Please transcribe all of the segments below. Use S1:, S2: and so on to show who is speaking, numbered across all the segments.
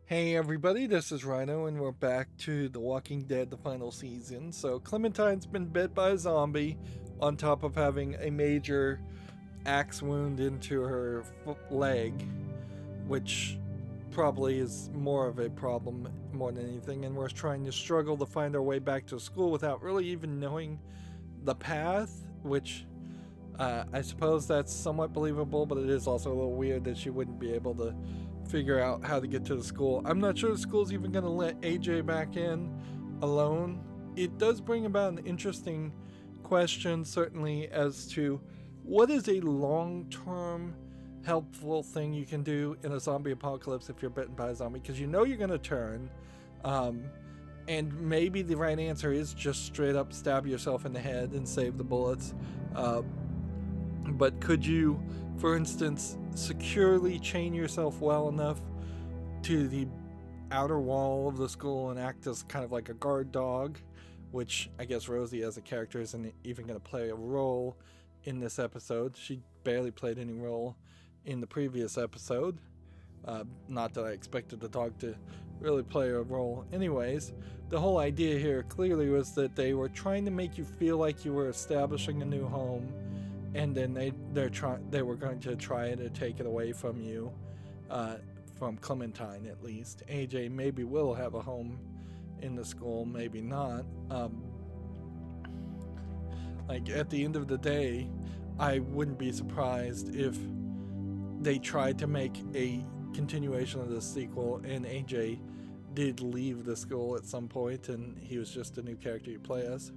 S1: Hey everybody, this is Rydo, and we're back to The Walking Dead, the final season. So, Clementine's been bit by a zombie, on top of having a major axe wound into her leg, which probably is more of a problem more than anything. And we're trying to struggle to find our way back to school without really even knowing the path, which I suppose that's somewhat believable, but it is also a little weird that she wouldn't be able to figure out how to get to the school. I'm not sure the school's even going to let AJ back in alone. It does bring about an interesting question, certainly, as to what is a long term helpful thing you can do in a zombie apocalypse if you're bitten by a zombie, because you know you're going to turn. Um, and maybe the right answer is just straight up stab yourself in the head and save the bullets. But could you, for instance, securely chain yourself well enough to the outer wall of the school and act as kind of like a guard dog, which I guess Rosie as a character isn't even going to play a role in this episode. She barely played any role in the previous episode. Not that I expected the dog to really play a role. Anyways, the whole idea here clearly was that they were trying to make you feel like you were establishing a new home, and then they were going to try to take it away from you, from Clementine at least. AJ maybe will have a home in the school, maybe not. Like at the end of the day, I wouldn't be surprised if they tried to make a continuation of the sequel and AJ did leave the school at some point and he was just a new character you play as.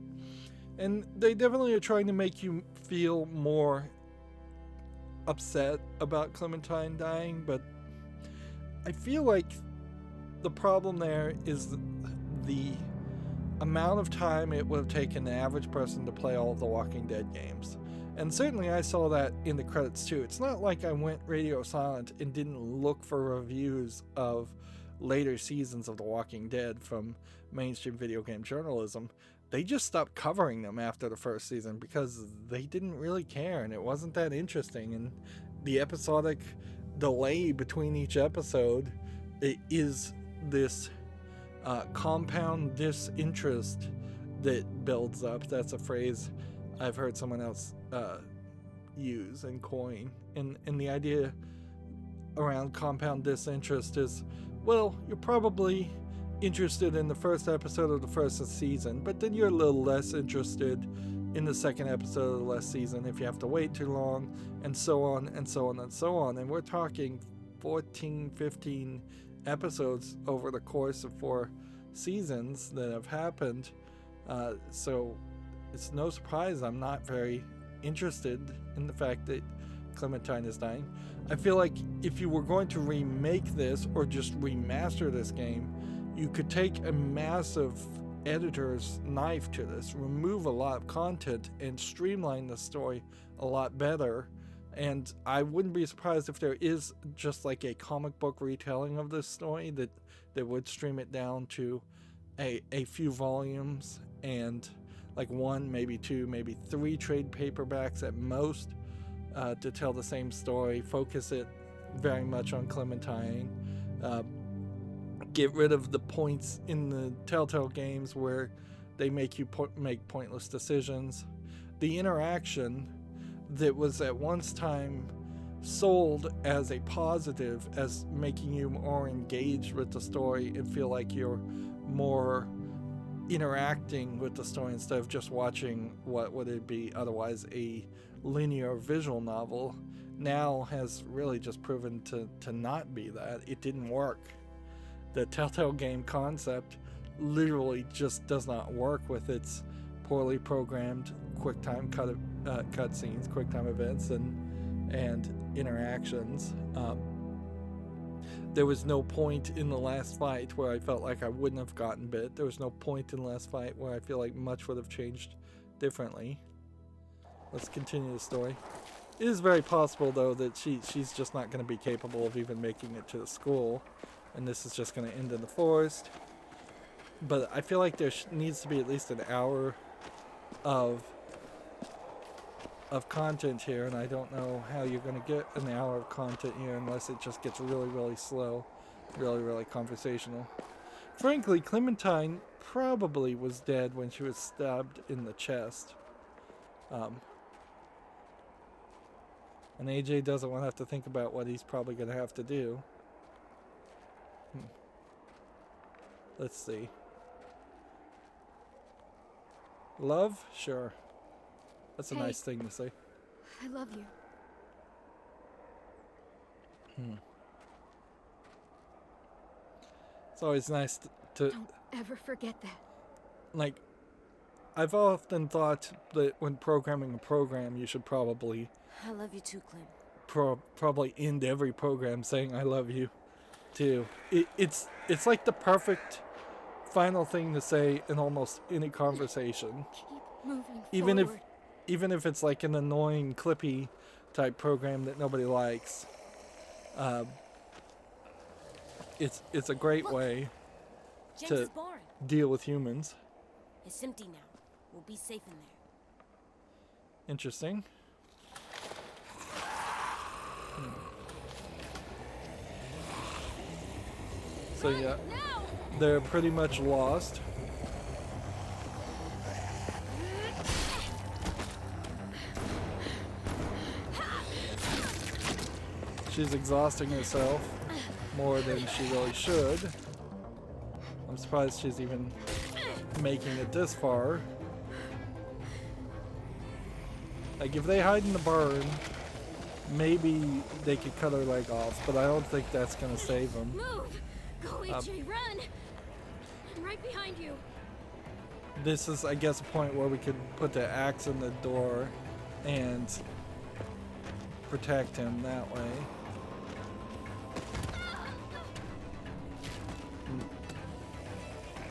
S1: And they definitely are trying to make you feel more upset about Clementine dying, but I feel like the problem there is the amount of time it would have taken the average person to play all of the Walking Dead games. And certainly I saw that in the credits too. It's not like I went radio silent and didn't look for reviews of later seasons of The Walking Dead from mainstream video game journalism. They just stopped covering them after the first season because they didn't really care and it wasn't that interesting. And the episodic delay between each episode is this compound disinterest that builds up. That's a phrase I've heard someone else use and coin. And the idea around compound disinterest is, well, you're probably interested in the first episode of the first season, but then you're a little less interested in the second episode of the last season if you have to wait too long, and so on and so on and so on. And we're talking 14, 15 episodes over the course of 4 seasons that have happened. So it's no surprise I'm not very interested in the fact that Clementine is dying. I feel like if you were going to remake this or just remaster this game, you could take a massive editor's knife to this, remove a lot of content, and streamline the story a lot better. And I wouldn't be surprised if there is just like a comic book retelling of this story that would stream it down to a few volumes and like 1, maybe 2, maybe 3 trade paperbacks at most, to tell the same story, focus it very much on Clementine, get rid of the points in the Telltale games where they make you make pointless decisions. The interaction that was at once time sold as a positive, as making you more engaged with the story and feel like you're more interacting with the story instead of just watching what would it be otherwise a linear visual novel, now has really just proven to not be that. It didn't work. The Telltale game concept literally just does not work with its poorly programmed QuickTime cutscenes, QuickTime events, and interactions. There was no point in the last fight where I felt like I wouldn't have gotten bit. There was no point in the last fight where I feel like much would have changed differently. Let's continue the story. It is very possible, though, that she's just not going to be capable of even making it to the school, and this is just going to end in the forest. But I feel like there needs to be at least an hour of content here, and I don't know how you're going to get an hour of content here unless it just gets really, really slow. Really, really conversational. Frankly, Clementine probably was dead when she was stabbed in the chest. And AJ doesn't want to have to think about what he's probably going to have to do. Let's see. Love? Sure. That's a nice thing to say.
S2: I love you.
S1: It's always nice to
S2: Don't ever forget that.
S1: like, I've often thought that when programming a program, you should probably
S2: I love you too, Clem.
S1: probably end every program saying "I love you," too. It's like the perfect final thing to say in almost any conversation.
S2: Keep moving
S1: Even
S2: forward.
S1: even if it's like an annoying, clippy type program that nobody likes. It's a great way to deal with humans.
S2: It's empty now. We'll be safe in there.
S1: Interesting. So yeah, they're pretty much lost. She's exhausting herself more than she really should. I'm surprised she's even making it this far. Like, if they hide in the barn, maybe they could cut her leg off, but I don't think that's gonna save them.
S2: Move! Go, AJ, run! I'm right behind you.
S1: This is, I guess, a point where we could put the axe in the door and protect him that way.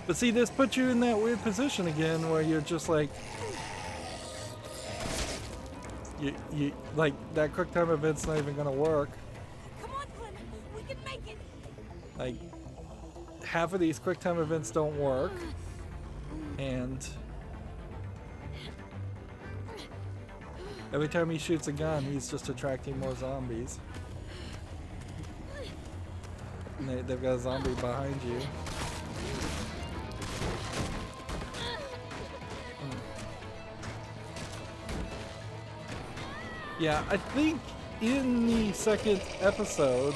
S1: But see, this puts you in that weird position again where you're just like, you like, that quick time event's not even gonna work.
S2: Come on, Clem. We can make it.
S1: Like, half of these quick time events don't work, and every time he shoots a gun, he's just attracting more zombies. And they've got a zombie behind you. Yeah, I think in the second episode,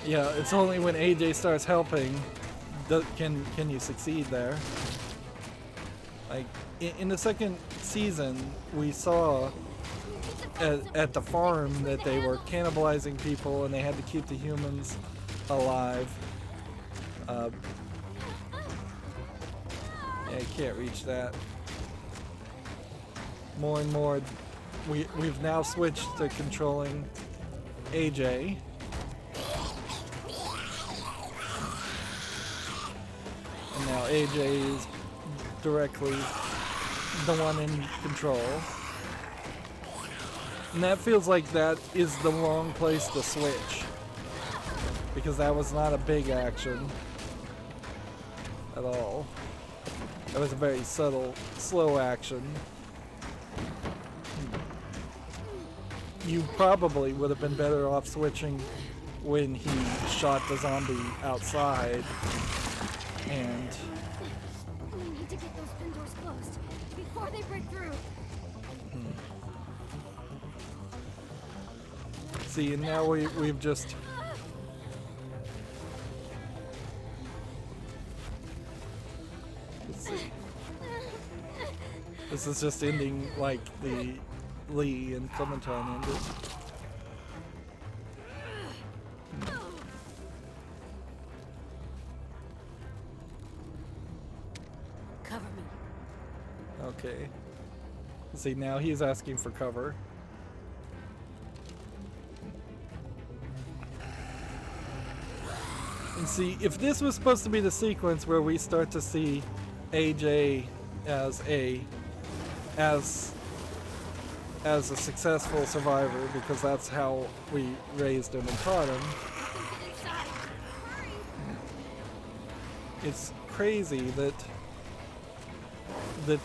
S1: yeah, it's only when AJ starts helping can you succeed there. Like, in the second season, we saw at the farm that they were cannibalizing people and they had to keep the humans alive. Yeah, you can't reach that. More and more, we've now switched to controlling AJ. And now AJ is directly the one in control. And that feels like that is the wrong place to switch, because that was not a big action at all. That was a very subtle, slow action. You probably would have been better off switching when he shot the zombie outside. And
S2: we need to get those bin doors closed before they break through.
S1: See, and now we've just let's see. This is just ending like the Lee and Clementine ended.
S2: Cover me.
S1: Okay. See, now he's asking for cover. And see, if this was supposed to be the sequence where we start to see AJ as a successful survivor, because that's how we raised him and taught him. It's crazy that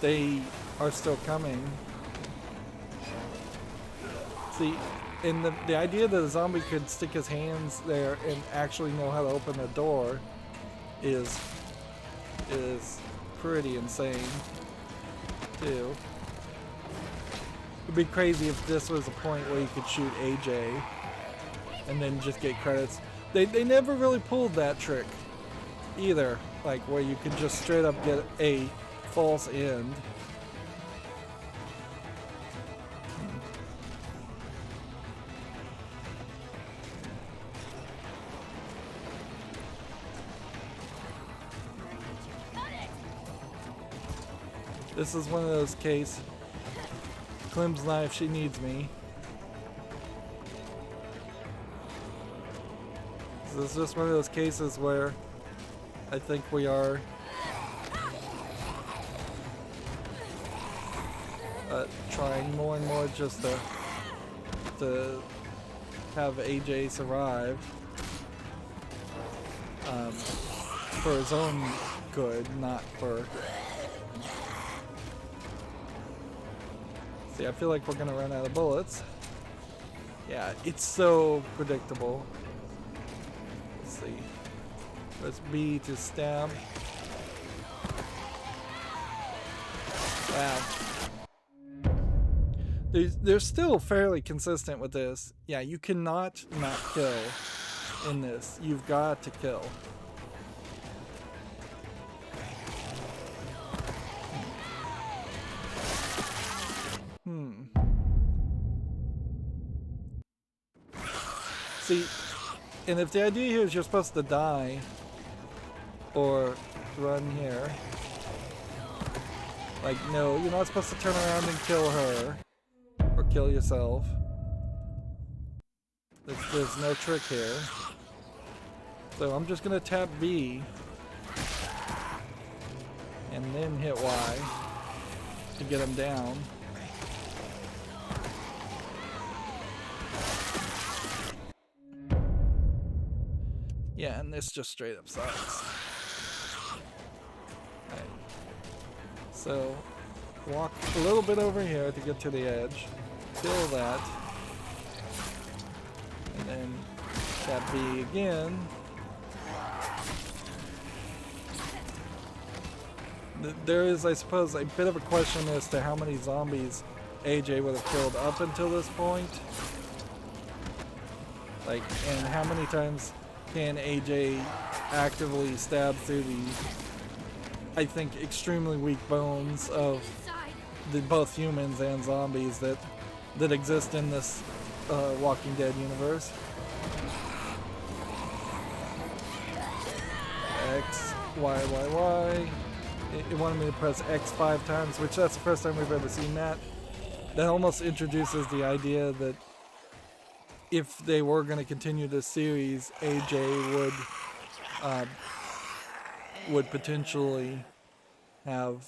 S1: they are still coming. See, And the idea that a zombie could stick his hands there and actually know how to open a door is pretty insane too. It'd be crazy if this was a point where you could shoot AJ and then just get credits. They never really pulled that trick either, like where you could just straight up get a false end. This is one of those cases. Clem's knife, she needs me. This is just one of those cases where I think we are trying more and more just to have AJ survive for his own good, not for... See, I feel like we're gonna run out of bullets. Yeah, it's so predictable. Let's see. Press B to stab. Wow. They're still fairly consistent with this. Yeah, you cannot not kill in this. You've got to kill. See, and if the idea here is you're supposed to die or run here, like, no, you're not supposed to turn around and kill her or kill yourself. There's no trick here. So I'm just gonna tap B and then hit Y to get him down. Yeah, and this just straight up sucks. Right. So, walk a little bit over here to get to the edge. Kill that. And then tap B again. There is, I suppose, a bit of a question as to how many zombies AJ would have killed up until this point. Like, and how many times can AJ actively stab through the, I think, extremely weak bones of both humans and zombies that exist in this Walking Dead universe. X, Y, Y, Y. It wanted me to press X 5 times, which that's the first time we've ever seen that. That almost introduces the idea that if they were going to continue this series, AJ would potentially have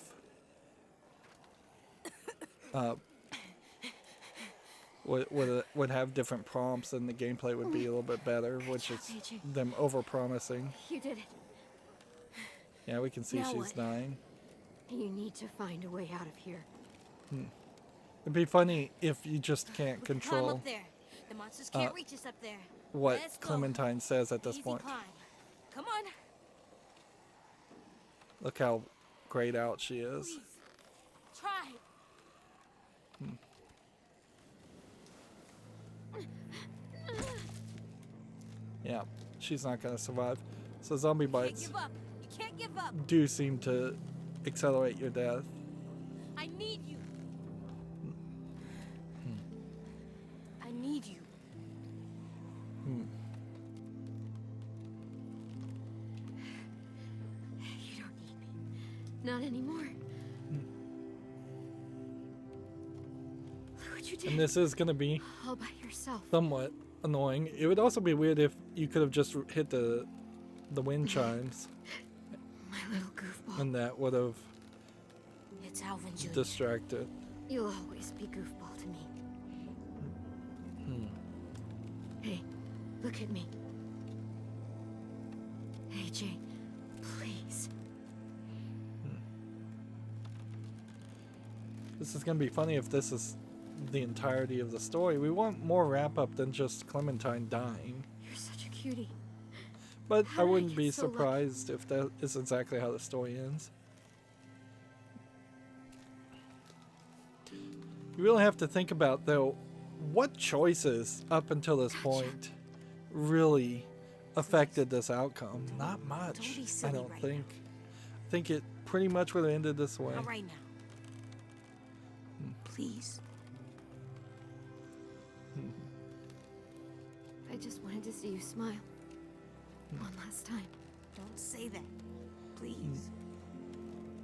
S1: would have different prompts, and the gameplay would be a little bit better, which is them over-promising.
S2: You did it.
S1: Yeah, we can see
S2: Now
S1: she's
S2: what?
S1: dying.
S2: You need to find a way out of here.
S1: It'd be funny if you just can't
S3: Climb
S1: control
S3: up there. The monsters can't reach us up there.
S1: what
S3: Let's go.
S1: Clementine says at this
S3: Easy
S1: point.
S3: climb. Come on.
S1: Look how grayed out she is.
S3: Please. Try.
S1: Yeah, she's not gonna survive. So zombie
S3: Can't
S1: bites
S3: give up. You can't give up.
S1: do seem to accelerate your death.
S3: I need you. I need you.
S2: You don't need me. Not anymore. Look what you did.
S1: And this is gonna be
S2: All by yourself.
S1: somewhat annoying. It would also be weird if you could have just hit the wind chimes,
S2: My little goofball.
S1: and that would have
S3: It's Alvin Jr.
S1: distracted.
S2: You'll always be goofball to me. Hey, look at me. AJ, please.
S1: This is gonna be funny if this is the entirety of the story. We want more wrap up than just Clementine dying.
S2: You're such a cutie.
S1: But
S2: How
S1: I
S2: did I
S1: wouldn't
S2: get
S1: be
S2: so lucky?
S1: surprised if that is exactly how the story ends. You really have to think about, though, what choices up until this point really affected this outcome. Not much,
S3: Don't be
S1: I
S3: silly
S1: don't
S3: right
S1: think. I think it pretty much would have ended this way.
S3: Not right now. Please.
S2: I just wanted to see you smile. One last time.
S3: Don't say that. Please.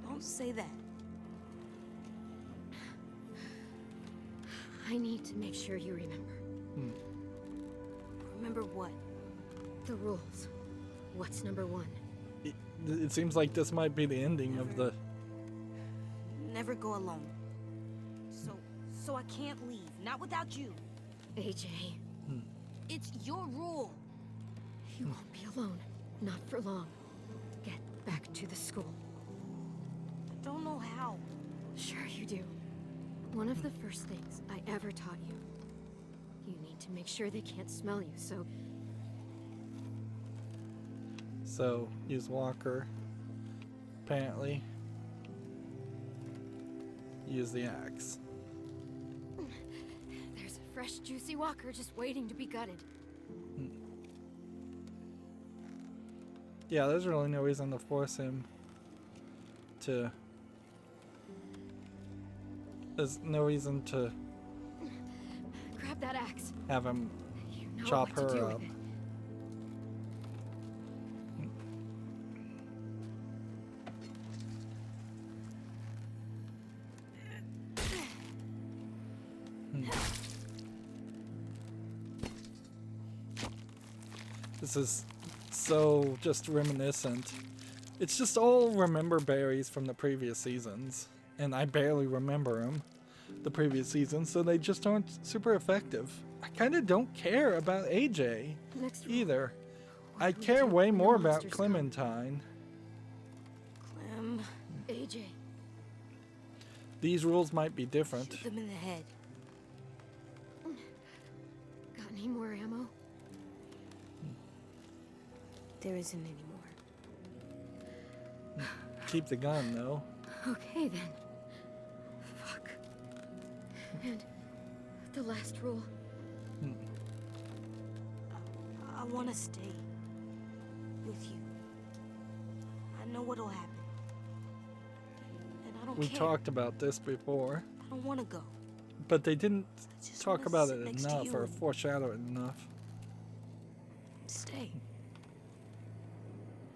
S3: Don't say that.
S2: I need to make sure you remember.
S3: Remember what?
S2: The rules. What's number one?
S1: It seems like this might be the ending of the...
S3: Never go alone. So I can't leave. Not without you.
S2: AJ,
S3: It's your rule.
S2: you won't be alone. Not for long. Get back to the school.
S3: I don't know how.
S2: Sure you do. One of the first things I ever taught you. You need to make sure they can't smell you, so...
S1: So, use Walker. Apparently. Use the axe.
S2: There's a fresh, juicy walker just waiting to be gutted.
S1: Yeah, there's really no reason to force him to... There's no reason to
S2: Grab that axe.
S1: have him
S2: You know
S1: chop
S2: what to
S1: her
S2: do
S1: up.
S2: with it.
S1: This is so just reminiscent. It's just all remember berries from the previous seasons. And I barely remember them, the previous seasons, so they just aren't super effective. I kind of don't care about AJ
S2: Next rule.
S1: either.
S2: What
S1: I
S2: do we
S1: care
S2: do
S1: way
S2: when the
S1: more about
S2: monsters come?
S1: Clementine.
S3: Clem.
S2: AJ,
S1: These rules might be different.
S3: Shoot them in the head.
S2: got any more ammo?
S3: There isn't any more.
S1: Keep the gun, though.
S2: Okay then. Fuck. And the last rule.
S3: I want to stay with you. I know what'll happen. And I don't
S1: We
S3: care.
S1: talked about this before,
S3: I don't want to go.
S1: but they didn't
S3: I just
S1: talk
S3: wanna
S1: about
S3: sit
S1: it
S3: next to
S1: enough
S3: you
S1: or
S3: and
S1: foreshadow it enough.
S3: stay.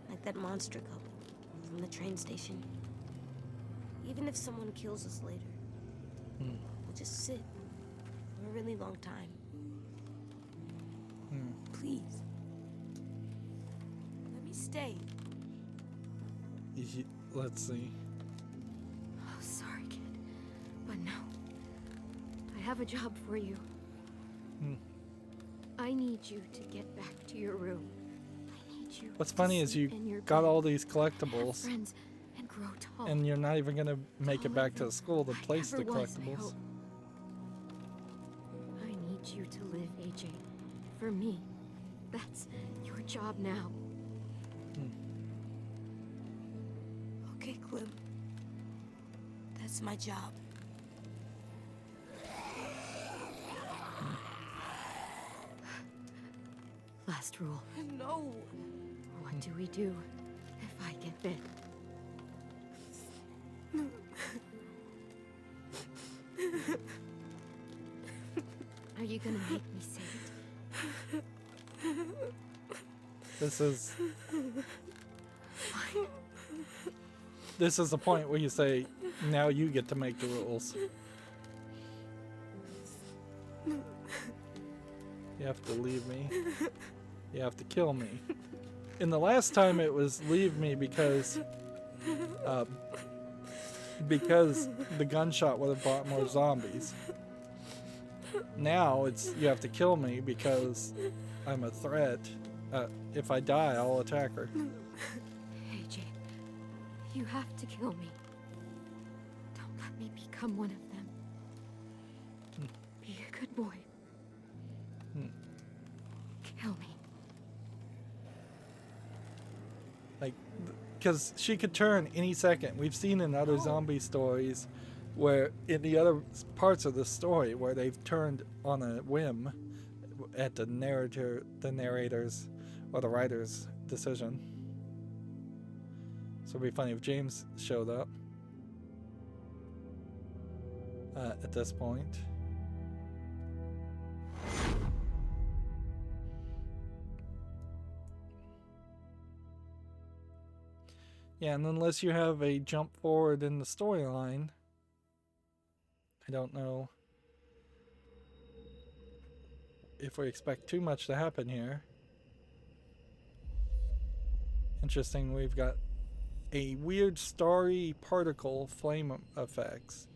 S3: Like that monster couple from the train station. Even if someone kills us later, we'll just sit for a really long time. Please. Let me stay.
S1: Let's see.
S2: Oh, sorry, kid. But no. I have a job for you. I need you to get back to your room. I need you
S1: What's
S2: to
S1: funny is
S2: sleep
S1: you
S2: in your
S1: got
S2: bed,
S1: all these
S2: have
S1: collectibles,
S2: friends, and grow tall.
S1: and you're not even gonna make it
S2: Taller
S1: back to
S2: than
S1: the school to
S2: I
S1: place
S2: ever
S1: the
S2: was, I
S1: collectibles.
S2: hope. I need you to live, AJ. For me. That's your job now.
S3: Okay, Clem. That's my job.
S2: Last rule.
S3: No.
S2: What do we do if I get bit? Are you gonna make me say it?
S1: This is the point where you say, now you get to make the rules. You have to leave me. You have to kill me. And the last time it was leave me because the gunshot would have brought more zombies. Now it's you have to kill me because I'm a threat. If I die, I'll attack her.
S2: AJ, you have to kill me. Don't let me become one of them. good boy. Kill me.
S1: Like, because she could turn any second. We've seen in other zombie stories where, in the other parts of the story, where they've turned on a whim at the narrator's or the writer's decision. So it'd be funny if James showed up at this point. Yeah, and unless you have a jump forward in the storyline, I don't know if we expect too much to happen here. Interesting, we've got a weird starry particle flame effects,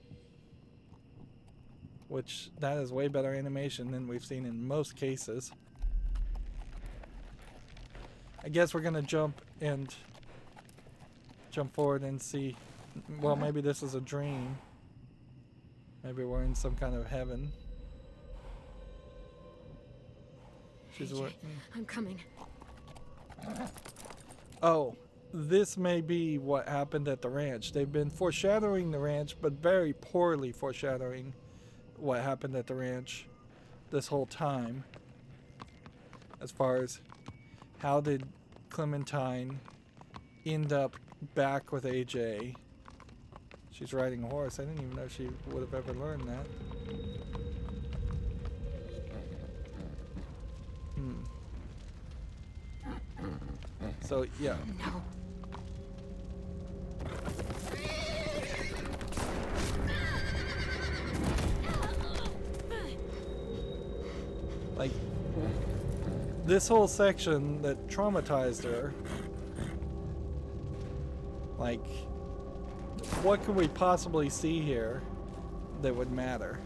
S1: which that is way better animation than we've seen in most cases. I guess we're gonna jump forward and see. Well, maybe this is a dream. Maybe we're in some kind of heaven. She's
S2: AJ,
S1: working.
S2: I'm coming.
S1: Oh, this may be what happened at the ranch. They've been foreshadowing the ranch, but very poorly foreshadowing what happened at the ranch this whole time. As far as how did Clementine end up back with AJ? She's riding a horse. I didn't even know she would have ever learned that. So, yeah.
S2: No.
S1: Like, this whole section that traumatized her, like, what could we possibly see here that would matter?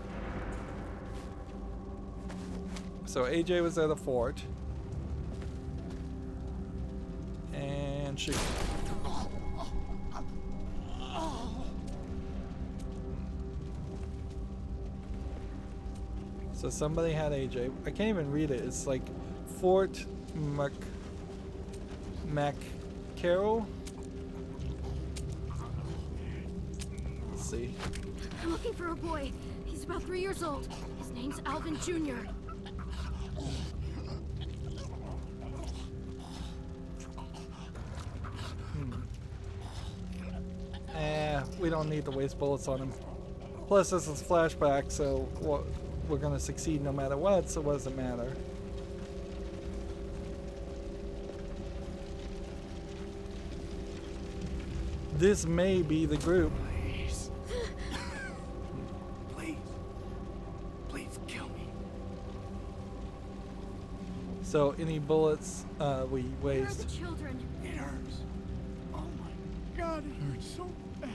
S1: So AJ was at a fort, and she... So somebody had AJ. I can't even read it. It's like Fort McCarroll. Let's see.
S2: I'm looking for a boy. He's about 3 years old. His name's Alvin Jr.
S1: We don't need to waste bullets on him. Plus, this is flashback, so we're gonna succeed no matter what, so what does it matter? This may be the group.
S4: Please. Please. Please kill me.
S1: So any bullets we
S2: Where are
S1: waste.
S2: the children?
S4: It hurts. Oh my God, it hurts so bad.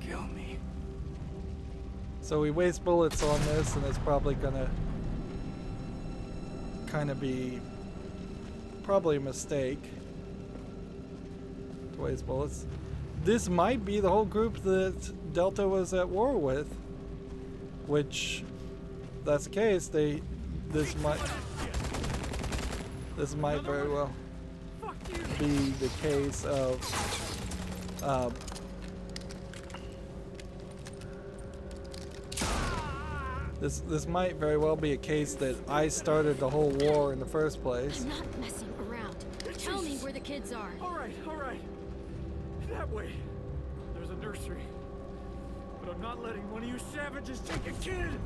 S4: Kill me.
S1: So we waste bullets on this, and it's probably gonna kind of be probably a mistake to waste bullets. This might be the whole group that Delta was at war with, which, if that's the case, this might very well be the case of This might very well be a case that I started the whole war in the first place.
S2: I'm not messing around. Tell me where the kids are.
S4: All right. That way. There's a nursery. But I'm not letting one of you savages take a kid.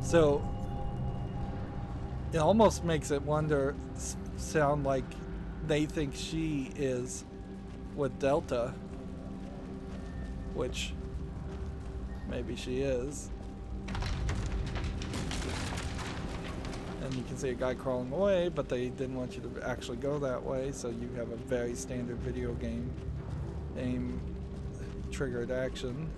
S1: So it almost makes it sound like they think she is with Delta, which maybe she is. And you can see a guy crawling away, but they didn't want you to actually go that way, so you have a very standard video game aim triggered action.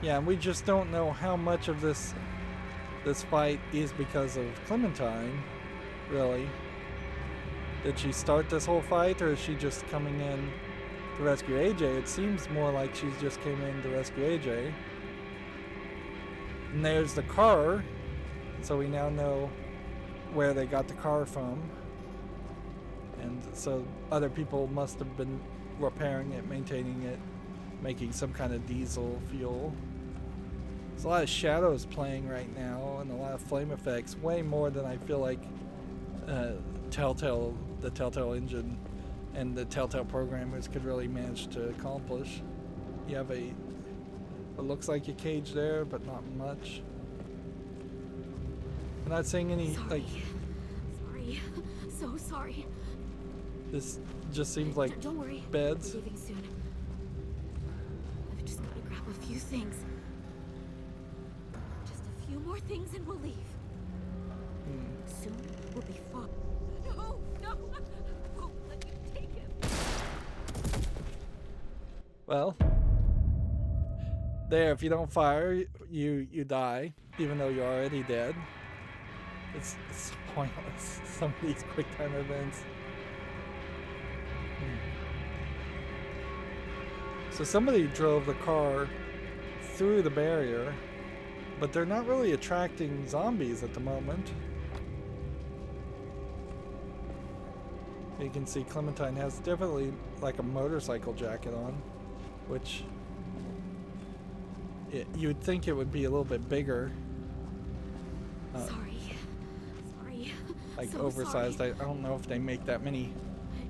S1: Yeah, and we just don't know how much of this this fight is because of Clementine, really. Did she start this whole fight, or is she just coming in to rescue AJ? It seems more like she's just came in to rescue AJ. And there's the car, so we now know where they got the car from. And so other people must have been repairing it, maintaining it, making some kind of diesel fuel. There's a lot of shadows playing right now and a lot of flame effects, way more than I feel like the Telltale engine and the Telltale programmers could really manage to accomplish. You have what looks like a cage there, but not much. I'm not seeing any,
S2: Sorry. So sorry.
S1: This just seems like
S2: Don't worry.
S1: beds.
S2: We're leaving soon. I've just got to grab a few things. Just a few more things and we'll leave. Soon we'll be fine. No! I won't let you take him.
S1: Well, there, if you don't fire, you die, even though you're already dead. It's pointless, some of these quick time events. So somebody drove the car through the barrier, but they're not really attracting zombies at the moment. You can see Clementine has definitely like a motorcycle jacket on, which you would think it would be a little bit bigger.
S2: Sorry.
S1: Like
S2: So
S1: oversized.
S2: sorry.
S1: I don't know if they make that many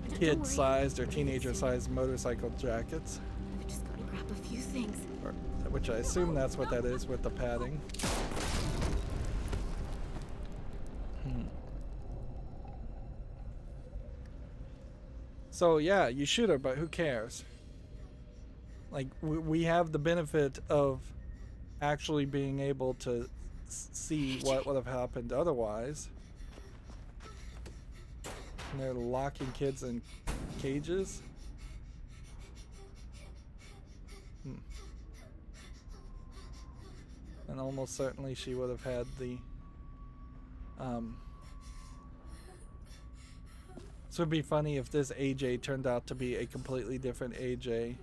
S2: Don't worry.
S1: kid-sized or teenager-sized motorcycle jackets,
S2: I've just got to grab a few things.
S1: which I assume that's what that is with the padding. So yeah, you shoot her, but who cares? Like, we have the benefit of actually being able to see what would have happened otherwise. And they're locking kids in cages. And almost certainly she would have had the this would be funny if this AJ turned out to be a completely different AJ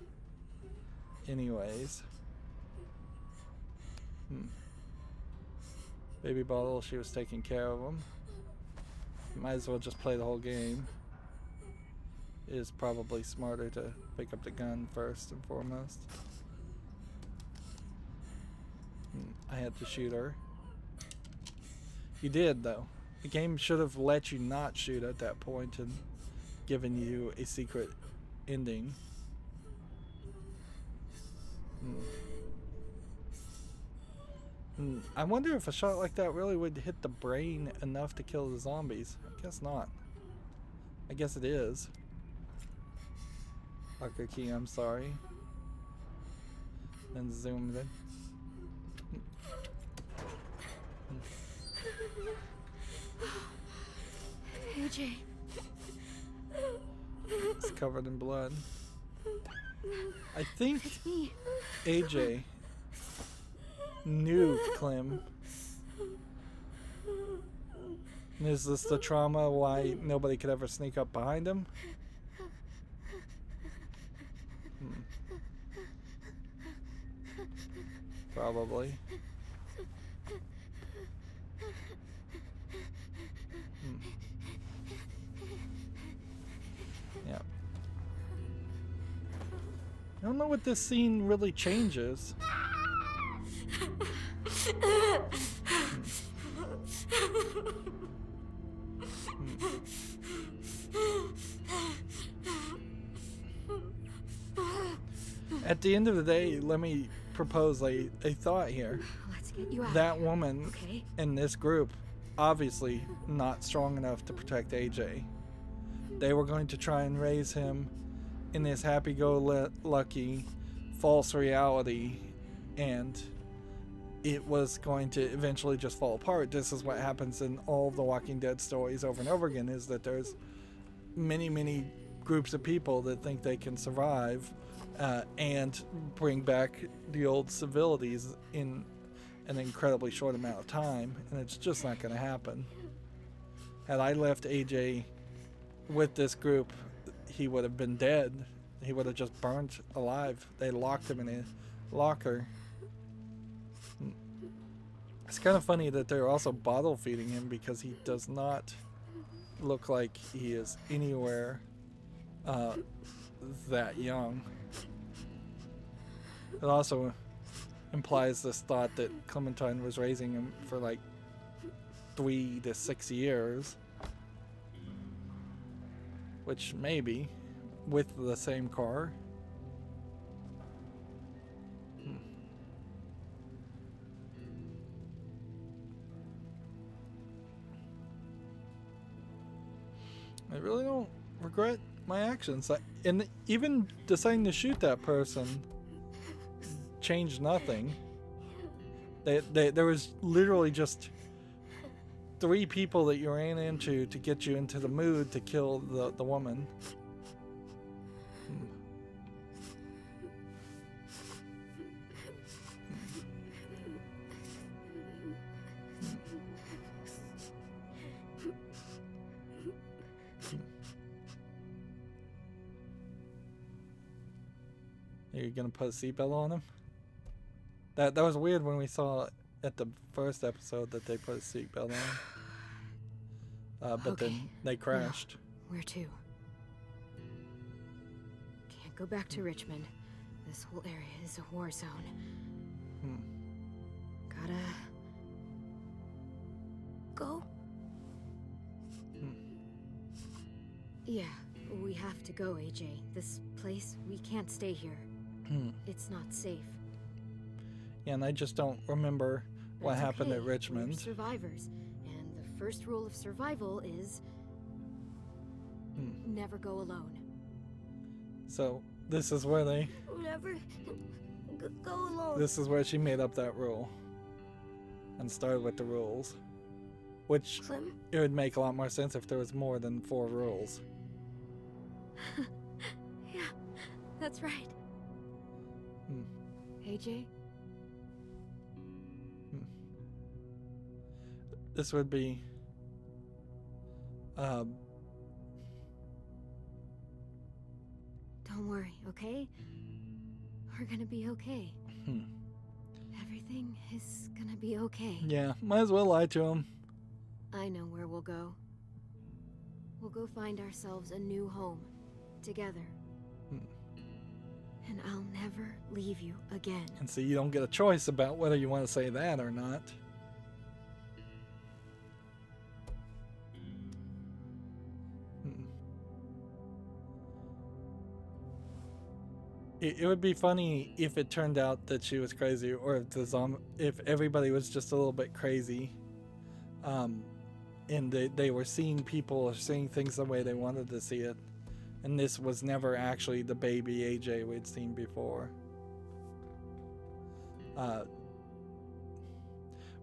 S1: anyways. Baby bottle, she was taking care of him. Might as well just play the whole game. It is probably smarter to pick up the gun first and foremost. I had to shoot her. You did, though. The game should have let you not shoot at that point and given you a secret ending. I wonder if a shot like that really would hit the brain enough to kill the zombies. I guess not. I guess it is. Locker key, I'm sorry. Then zoom in.
S2: AJ.
S1: It's covered in blood. I think
S2: It's me.
S1: AJ knew Clem. And is this the trauma why nobody could ever sneak up behind him? Probably. Yeah. I don't know what this scene really changes. At the end of the day, let me propose a thought here.
S2: Let's get you out.
S1: That woman
S2: Okay.
S1: in this group, obviously not strong enough to protect AJ. They were going to try and raise him in this happy-go-lucky false reality, and it was going to eventually just fall apart. This is what happens in all the Walking Dead stories over and over again, is that there's many groups of people that think they can survive and bring back the old civilities in an incredibly short amount of time, and it's just not going to happen. Had I left AJ with this group, he would have been dead. He would have just burnt alive. They locked him in a locker. It's kind of funny that they're also bottle feeding him, because he does not look like he is anywhere that young. It also implies this thought that Clementine was raising him for like 3 to 6 years, which maybe with the same car. I really don't regret my actions. And even deciding to shoot that person changed nothing. There was literally just 3 people that you ran into to get you into the mood to kill the woman. Are you gonna put a seatbelt on him? That was weird when we saw at the first episode that they put a seatbelt on. But
S2: Okay.
S1: then they crashed.
S2: No, where to? Can't go back to Richmond. This whole area is a war zone. Gotta
S3: Go?
S2: Yeah, we have to go, AJ. This place, we can't stay here. It's not safe.
S1: Yeah, and I just don't remember what
S2: That's
S1: happened
S2: okay.
S1: at Richmond.
S2: We're survivors, and the first rule of survival is never go alone.
S1: So this is where they.
S3: Never go alone.
S1: This is where she made up that rule, and started with the rules, which
S3: Clem?
S1: it would make a lot more sense if there was more than 4 rules.
S2: Yeah, that's right. AJ?
S1: This would be.
S2: Don't worry, okay? We're gonna be okay. Everything is gonna be okay.
S1: Yeah, might as well lie to him.
S2: I know where we'll go. We'll go find ourselves a new home. Together. And I'll never leave you again.
S1: And so you don't get a choice about whether you want to say that or not. It would be funny if it turned out that she was crazy, or if everybody was just a little bit crazy, and they were seeing people or seeing things the way they wanted to see it, and this was never actually the baby AJ we'd seen before.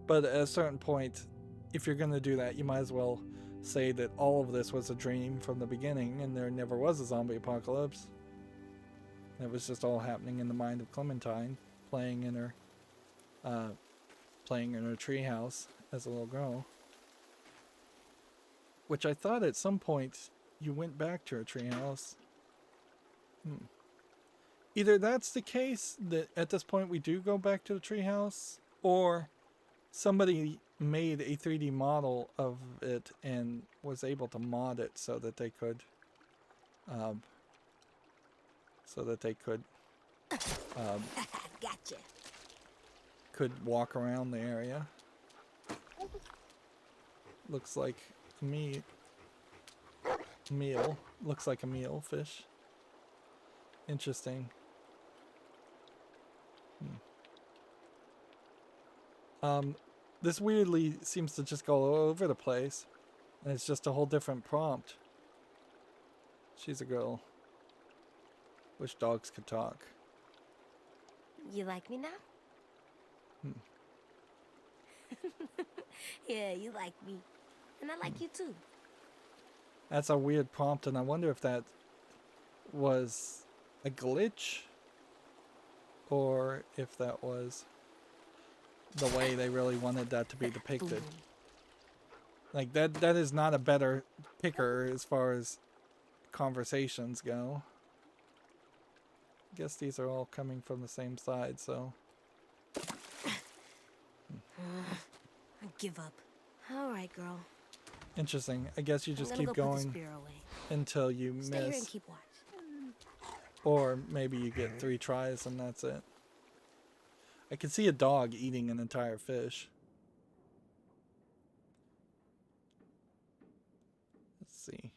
S1: But at a certain point, if you're going to do that, you might as well say that all of this was a dream from the beginning, and there never was a zombie apocalypse. It was just all happening in the mind of Clementine, playing in her treehouse as a little girl. Which I thought at some point you went back to her treehouse. Either that's the case, that at this point we do go back to the treehouse, or somebody made a 3D model of it and was able to mod it so that they could
S3: Gotcha.
S1: could walk around the area. Looks like meal. Looks like a meal fish. Interesting. This weirdly seems to just go all over the place, and it's just a whole different prompt. She's a girl. Wish dogs could talk.
S3: You like me now? Yeah, you like me. And I like you too.
S1: That's a weird prompt, and I wonder if that was a glitch, or if that was the way they really wanted that to be depicted.
S3: Boom.
S1: Like that is not a better picker as far as conversations go. I guess these are all coming from the same side, so
S3: I give up. All right, girl.
S1: interesting. I guess you just
S3: I'm gonna
S1: keep
S3: go put
S1: going
S3: the spear away.
S1: until you
S3: Stay here and
S1: miss.
S3: keep watch.
S1: Or maybe you get 3 tries and that's it. I can see a dog eating an entire fish. Let's see.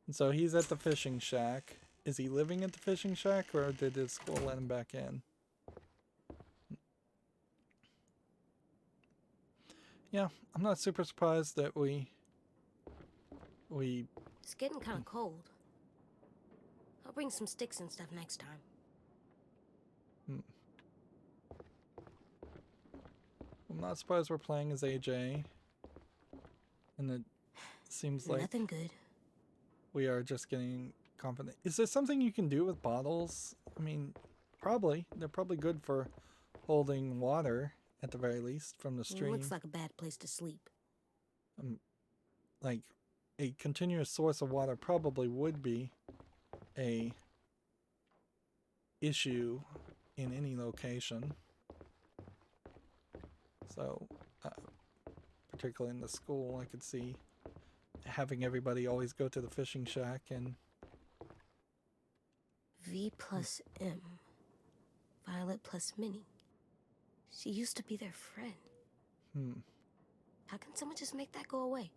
S1: And so he's at the fishing shack. Is he living at the fishing shack, or did his school let him back in? Yeah, I'm not super surprised that we
S3: It's getting kind of cold. I'll bring some sticks and stuff next time.
S1: I'm not surprised we're playing as AJ. And it seems like
S3: Nothing good.
S1: we are just getting confident. Is there something you can do with bottles? I mean, probably. They're probably good for holding water, at the very least, from the stream.
S3: Looks like a bad place to sleep.
S1: Like, a continuous source of water probably would be a issue in any location. So, particularly in the school, I could see having everybody always go to the fishing shack and...
S3: V plus M. Violet plus Minnie. She used to be their friend. How can someone just make that go away?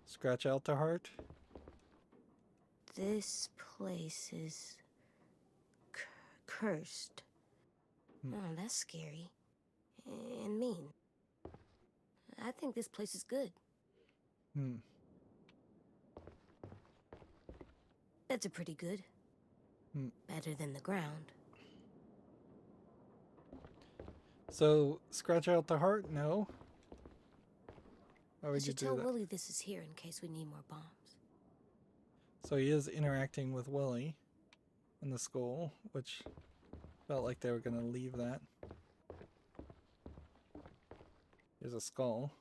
S1: Scratch out the heart?
S3: This place is cursed. Oh, that's scary. And mean. I think this place is good. Beds are pretty good. Better than the ground.
S1: So, scratch out the heart? No? Why
S3: I
S1: would you
S3: should
S1: do
S3: tell
S1: that?
S3: Willie this is here in case we need more bombs.
S1: So he is interacting with Willie in the school, which felt like they were going to leave that. Here's a skull.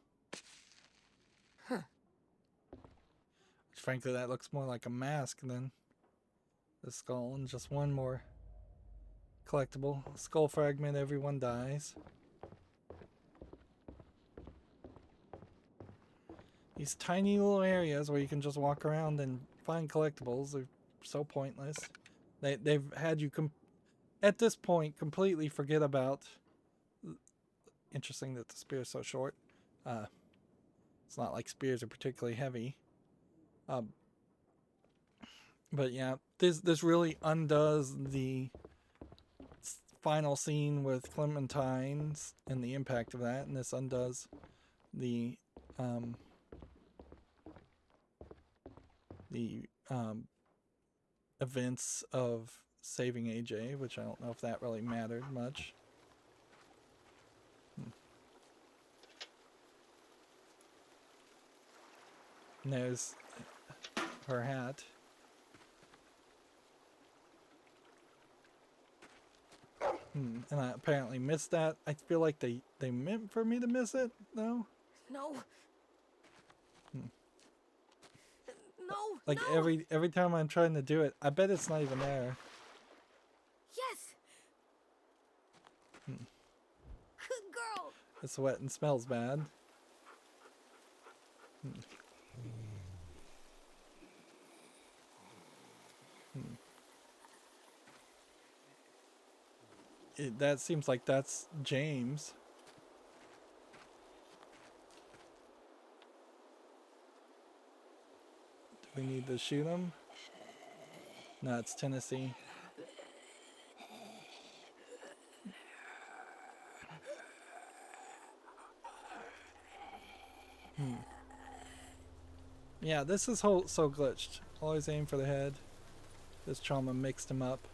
S3: Huh.
S1: Which, frankly, that looks more like a mask than the skull. And just one more collectible. Skull fragment, everyone dies. These tiny little areas where you can just walk around and find collectibles are so pointless. They've had you at this point completely forget about... Interesting that the spear is so short. It's not like spears are particularly heavy. But yeah, this really undoes the final scene with Clementines and the impact of that, and this undoes the events of saving AJ, which I don't know if that really mattered much. And there's her hat. And I apparently missed that. I feel like they meant for me to miss it, though.
S3: No. No.
S1: Like
S3: no.
S1: every time I'm trying to do it, I bet it's not even there.
S3: Yes. Good girl.
S1: It's wet and smells bad. That seems like that's James. Do we need to shoot him? No, it's Tennessee. Yeah, this is so glitched. Always aim for the head. This trauma mixed him up.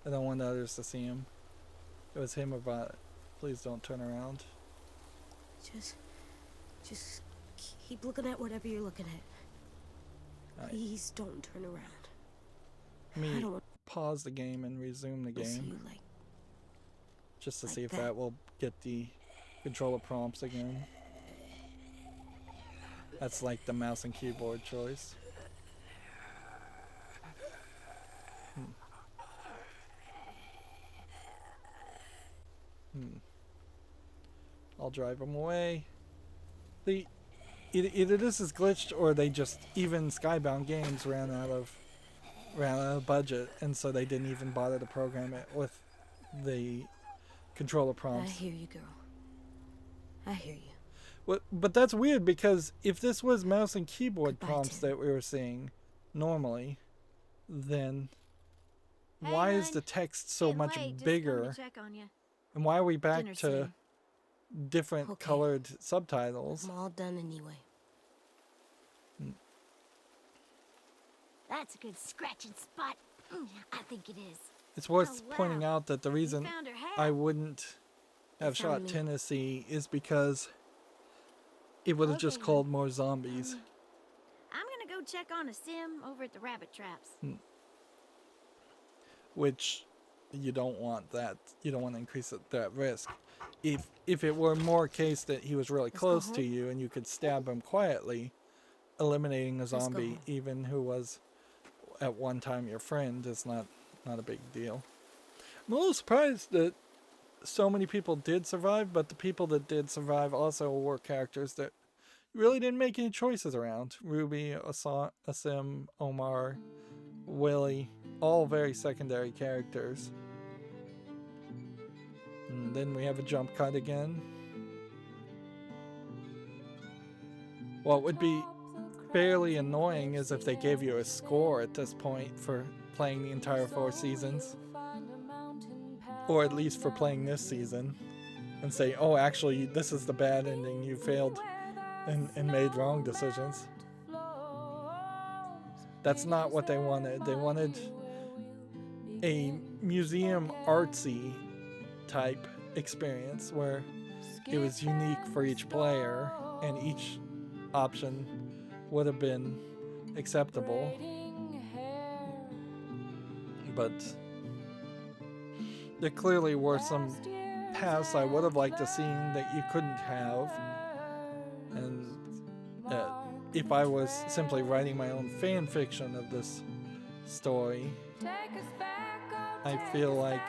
S1: I don't want others to see him. It was him or Violet. Please don't turn around.
S3: Just keep looking at whatever you're looking at. Please don't turn around. I don't want
S1: pause the game and resume the
S3: Miss
S1: game.
S3: you, like,
S1: Just to
S3: like
S1: see if
S3: that.
S1: that will get the controller prompts again. That's like the mouse and keyboard choice. I'll drive them away. Either this is glitched or they just, even Skybound Games ran out of budget, and so they didn't even bother to program it with the controller
S3: I
S1: prompts.
S3: hear you, girl. I hear you.
S1: But that's weird, because if this was mouse and keyboard
S3: Goodbye,
S1: prompts
S3: Tim.
S1: that we were seeing normally, then
S5: Hey,
S1: why is
S5: hon.
S1: the text so
S5: Getting
S1: much
S5: late, just
S1: bigger?
S5: coming to check on you.
S1: And why are we back
S5: Dinner's
S1: to
S5: soon.
S1: different
S3: Okay.
S1: colored subtitles?
S3: I'm all done anyway.
S5: That's a good scratching spot. I think it is.
S1: It's worth
S5: Oh, wow.
S1: pointing out that the
S5: You
S1: reason
S5: found her hat.
S1: I wouldn't have
S3: found
S1: shot
S3: me.
S1: Tennessee is because it would have just
S5: Okay,
S1: called more zombies.
S5: I'm gonna go check on a sim over at the rabbit traps.
S1: Which you don't want that. You don't want to increase that risk. If it were more a case that he was really
S3: Let's go
S1: close to
S3: home.
S1: you and you could stab him quietly, eliminating a
S3: go
S1: zombie,
S3: home.
S1: even who was at one time your friend, is not a big deal. I'm a little surprised that so many people did survive, but the people that did survive also were characters that really didn't make any choices around. Ruby, Asim, Omar, Willie, all very secondary characters. And then we have a jump cut again. What would be fairly annoying is if they gave you a score at this point for playing the entire 4 seasons. Or at least for playing this season. And say, oh, actually, this is the bad ending. You failed and made wrong decisions. That's not what they wanted. They wanted a museum artsy type experience where it was unique for each player and each option would have been acceptable. But there clearly were some paths I would have liked to see that you couldn't have. And if I was simply writing my own fan fiction of this story, I feel like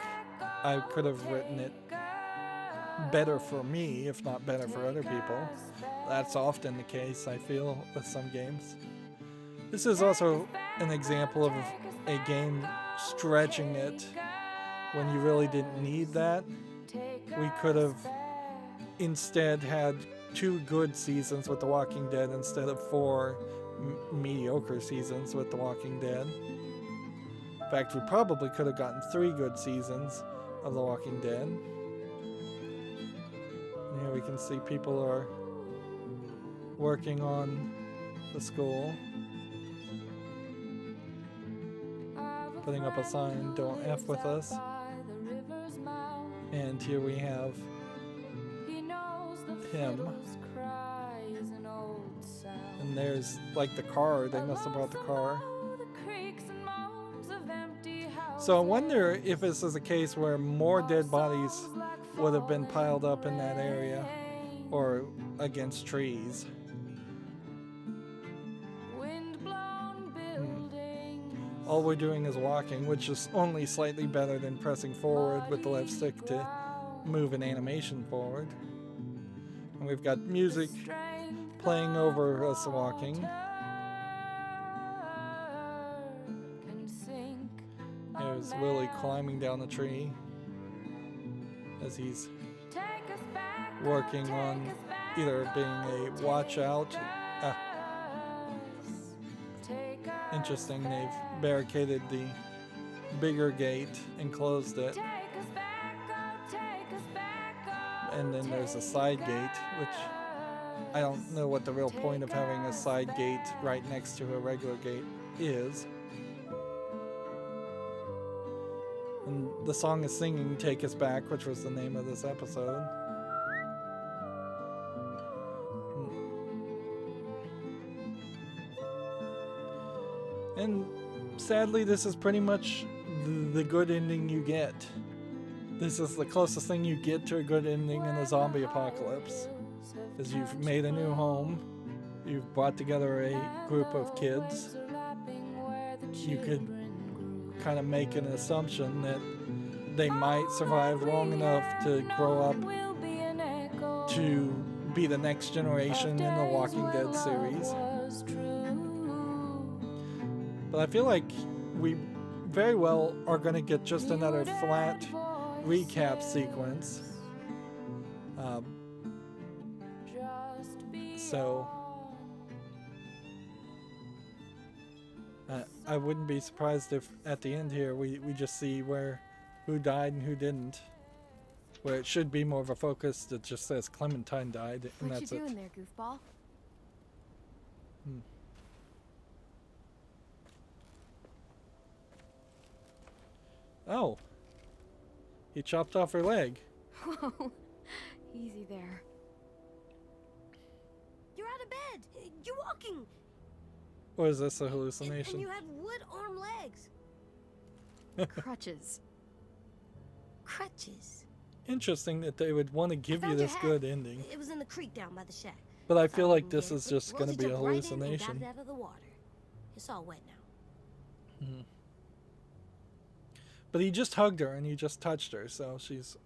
S1: I could have written it better for me, if not better for other people. That's often the case, I feel, with some games. This is also an example of a game stretching it when you really didn't need that. We could have instead had 2 good seasons with The Walking Dead instead of 4 mediocre seasons with The Walking Dead. In fact, we probably could have gotten 3 good seasons of The Walking Dead. Here we can see people are working on the school. Putting up a sign, "Don't F with us." And here we have him. And there's like the car. They must have brought the car. So I wonder if this is a case where more dead bodies would have been piled up in that area or against trees. All we're doing is walking, which is only slightly better than pressing forward with the left stick to move an animation forward. And we've got music playing over us walking. There's Willie climbing down the tree as he's working on either being a watch out. Interesting, they've barricaded the bigger gate and closed it. And then there's a side gate, which I don't know what the real point of having a side gate right next to a regular gate is. And the song is singing "Take Us Back," which was the name of this episode. And sadly, this is pretty much the good ending you get. This is the closest thing you get to a good ending in a zombie apocalypse. Is you've made a new home, you've brought together a group of kids. You could kind of make an assumption that they might survive long enough to grow up to be the next generation in the Walking Dead series. But I feel like we very well are going to get just another flat recap sequence. So I wouldn't be surprised if at the end here we just see who died and who didn't. Where it should be more of a focus that just says Clementine died, and
S2: What
S1: that's
S2: you
S1: it.
S2: doing there, goofball?
S1: Oh, he chopped off her leg.
S2: Whoa, easy there.
S3: You're out of bed. You're walking.
S1: Or is this a
S3: And
S1: hallucination?
S3: you have wood arm legs.
S2: Crutches.
S3: Crutches.
S1: Interesting that they would want to give you
S3: found your
S1: this
S3: hat.
S1: good ending.
S3: It was in the creek down by the shack.
S1: But I feel
S3: Thought
S1: like
S3: we
S1: this
S3: can
S1: is
S3: get it.
S1: just going to
S3: Rosie
S1: be a
S3: jumped right in and
S1: hallucination.
S3: got it out of the water. It's all wet now.
S1: But he just hugged her and he just touched her, so she's...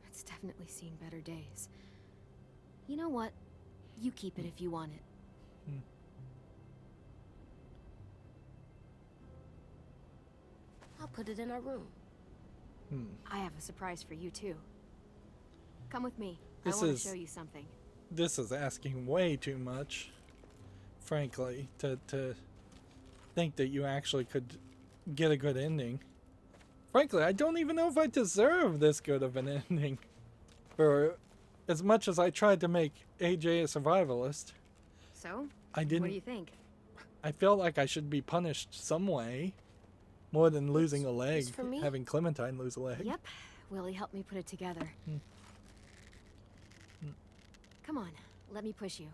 S2: It's definitely seen better days. You know what? You keep it if you want it.
S3: I'll put it in our room.
S2: I have a surprise for you too. Come with me.
S1: This
S2: I want
S1: is-
S2: to show you something.
S1: This is asking way too much, frankly, to think that you actually could get a good ending. Frankly, I don't even know if I deserve this good of an ending. For as much as I tried to make AJ a survivalist,
S2: So,
S1: I
S2: what do you
S1: didn't.
S2: think?
S1: I felt like I should be punished some way, more than losing a leg,
S3: It's for me?
S1: having Clementine lose a leg.
S2: Yep, Willie helped me put it together. Come on, let me push you.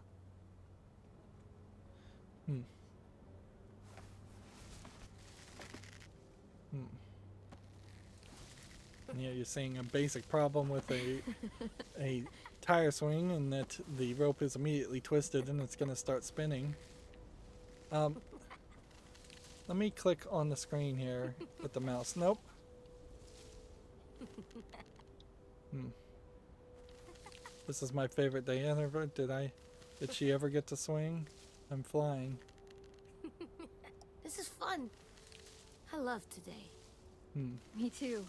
S1: Yeah, you're seeing a basic problem with a tire swing, and that the rope is immediately twisted and it's going to start spinning. Let me click on the screen here with the mouse. Nope. This is my favorite day ever. Did she ever get to swing? I'm flying.
S3: This is fun. I love today.
S2: Me too.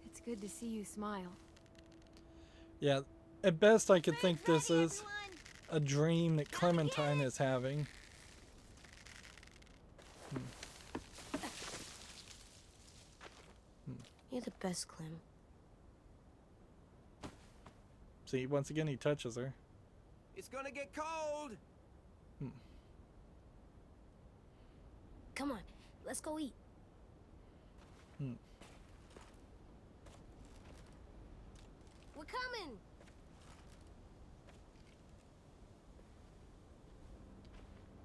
S2: It's good to see you smile.
S1: Yeah, at best I could think this is a dream that Clementine is having.
S3: You're the best, Clem.
S1: See, once again he touches her.
S6: It's gonna get cold.
S3: Come on, let's go eat. We're coming.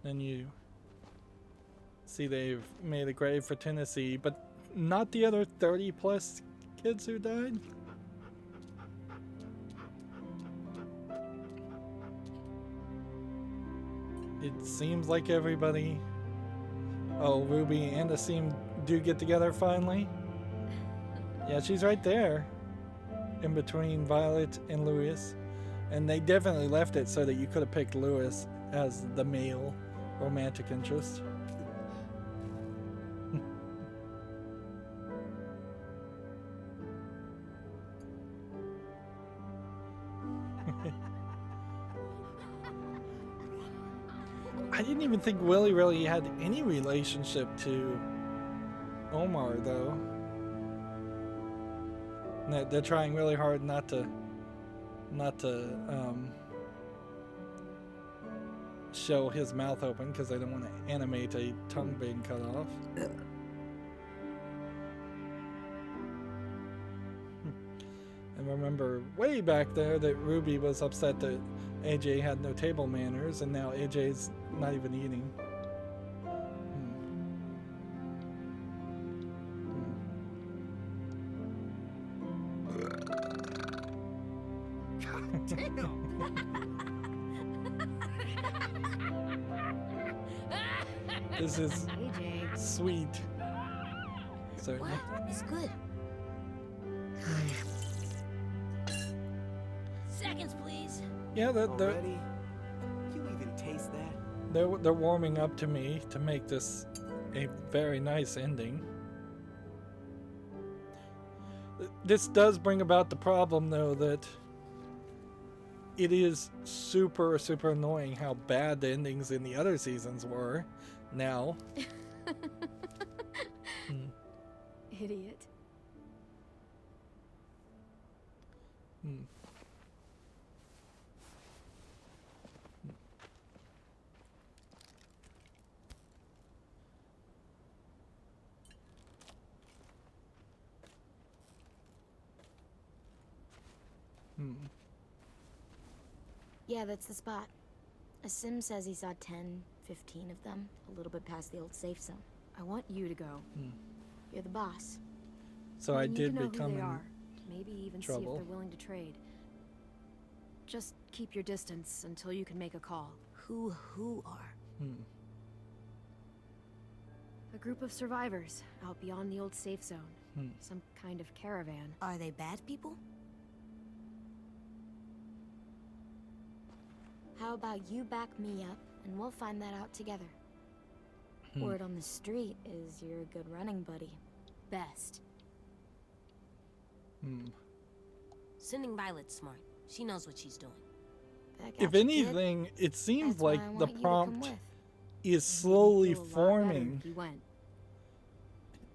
S1: Then you see they've made a grave for Tennessee, but not the other 30 plus kids who died. It seems like everybody... Oh, Ruby and Asim do get together finally. Yeah, she's right there. In between Violet and Louis. And they definitely left it so that you could have picked Louis as the male romantic interest. I didn't even think Willie really had any relationship to Omar, though. They're trying really hard not to show his mouth open because they don't want to animate a tongue being cut off. And remember way back there that Ruby was upset that AJ had no table manners, and now AJ's not even eating. This is
S2: AJ.
S1: sweet. Certainly.
S3: What? It's good.
S5: Seconds, please.
S1: Yeah, they're
S6: Already? You even taste that?
S1: they're warming up to me to make this a very nice ending. This does bring about the problem, though, that it is super, super annoying how bad the endings in the other seasons were now.
S2: Idiot.
S3: Yeah, that's the spot. A sim says he saw 10, 15 of them, a little bit past the old safe zone.
S2: I want you to go.
S3: You're the boss.
S1: So
S2: You
S1: I
S2: need
S1: did
S2: to know
S1: become
S2: who they
S1: in
S2: are. Maybe even see if
S1: trouble.
S2: they're willing to trade. Just keep your distance until you can make a call.
S3: Who are?
S2: A group of survivors out beyond the old safe zone. Some kind of caravan.
S3: Are they bad people? How about you back me up, and we'll find that out together. Word on the street is you're a good running buddy. Best. Sending Violet's smart. She knows what she's doing.
S2: Back
S1: If
S2: at you, kid.
S1: anything, it seems
S3: That's why
S1: like
S3: I
S1: the
S3: want you to come
S1: prompt
S3: with.
S1: is
S2: Maybe
S1: slowly
S2: you'd feel a lot better
S1: forming
S2: if you went.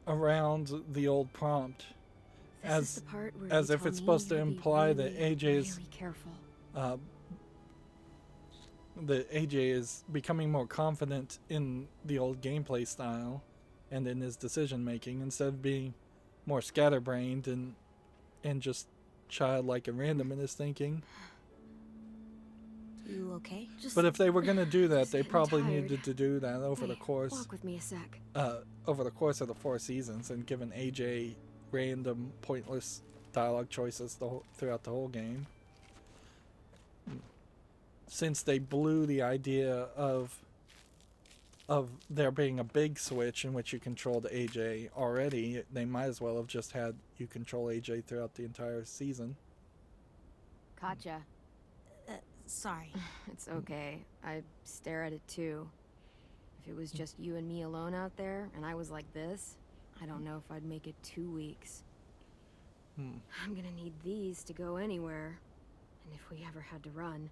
S1: around the old prompt,
S2: This is the part where
S1: as
S2: you
S1: if
S2: tell
S1: it's
S2: me
S1: supposed to
S2: to be
S1: imply that
S2: really,
S1: AJ's
S2: really careful.
S1: that AJ is becoming more confident in the old gameplay style and in his decision making instead of being more scatterbrained and just childlike and random in his thinking.
S3: You okay?
S2: Just
S1: But if they were going to do that,
S2: just
S1: they
S2: getting
S1: probably
S2: tired.
S1: needed to do that over the
S2: Wait,
S1: course
S2: walk with me a sec.
S1: over the course of the 4 seasons and given AJ random pointless dialogue choices throughout the whole game. Since they blew the idea of there being a big switch in which you control the AJ already, they might as well have just had you control AJ throughout the entire season.
S2: Gotcha.
S3: Sorry.
S2: It's okay. I stare at it too. If it was just you and me alone out there, and I was like this, I don't know if I'd make it 2 weeks. I'm gonna need these to go anywhere. And if we ever had to run,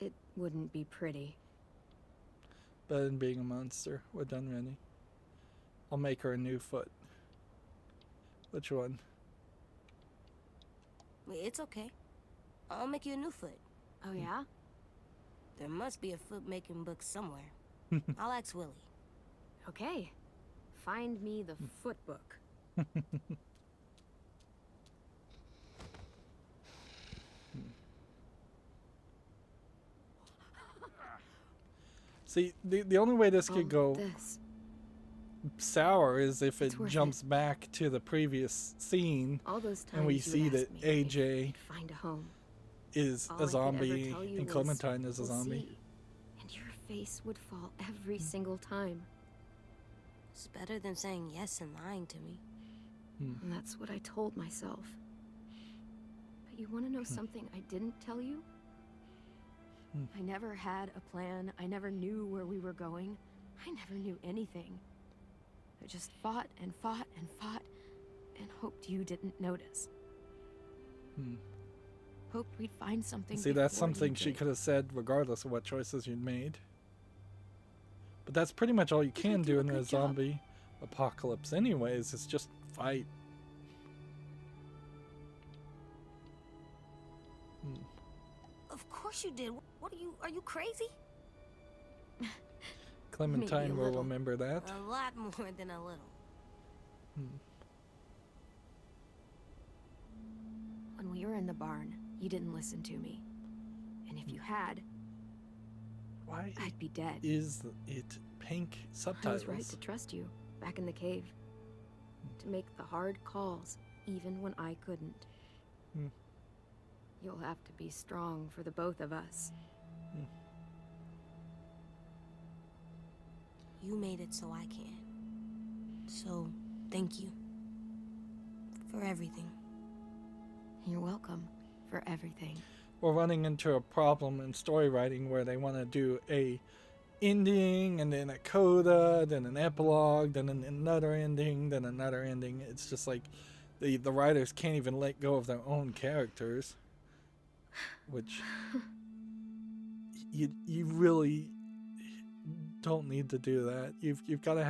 S2: it wouldn't be pretty.
S1: Better than being a monster. We're done, Rennie. I'll make her a new foot. Which one?
S3: It's okay. I'll make you a new foot.
S2: Oh yeah?
S3: There must be a foot-making book somewhere. I'll ask Willie.
S2: Okay. Find me the foot book.
S1: See, the only way this could go
S2: This.
S1: sour is if it
S2: It's worth
S1: jumps back to the previous scene
S2: All those times
S1: and we
S2: you
S1: see
S2: would
S1: that
S2: ask me if
S1: AJ
S2: you'd find a home.
S1: is
S2: All I
S1: a
S2: could
S1: zombie
S2: ever tell you
S1: and
S2: was,
S1: Clementine is a
S2: "We'll
S1: zombie.
S2: see." And your face would fall every single time.
S3: It's better than saying yes and lying to me.
S2: And that's what I told myself. But you want to know something I didn't tell you? I never had a plan. I never knew where we were going. I never knew anything. I just fought and fought and fought and hoped you didn't notice. Hoped we'd find something.
S1: See, that's
S2: before you
S1: something she
S2: did.
S1: could have said regardless of what choices you'd made. But that's pretty much all you
S2: Did I
S1: can
S2: do
S1: do
S2: a
S1: in a
S2: good job?
S1: zombie apocalypse anyways, is just fight.
S3: Of course you did. What are you crazy?
S1: Clementine will
S2: little.
S1: remember that.
S3: A lot more than a little.
S2: When we were in the barn, you didn't listen to me. And if you had,
S1: Why
S2: I'd be dead.
S1: is it pink
S2: I
S1: subtitles?
S2: was right to trust you, back in the cave. To make the hard calls, even when I couldn't. You'll have to be strong for the both of us.
S3: You made it so I can. So, thank you. For everything.
S2: You're welcome for everything.
S1: We're running into a problem in story writing where they want to do a ending and then a coda, then an epilogue, then another ending, then another ending. It's just like the writers can't even let go of their own characters, which you really don't need to do that. You've got to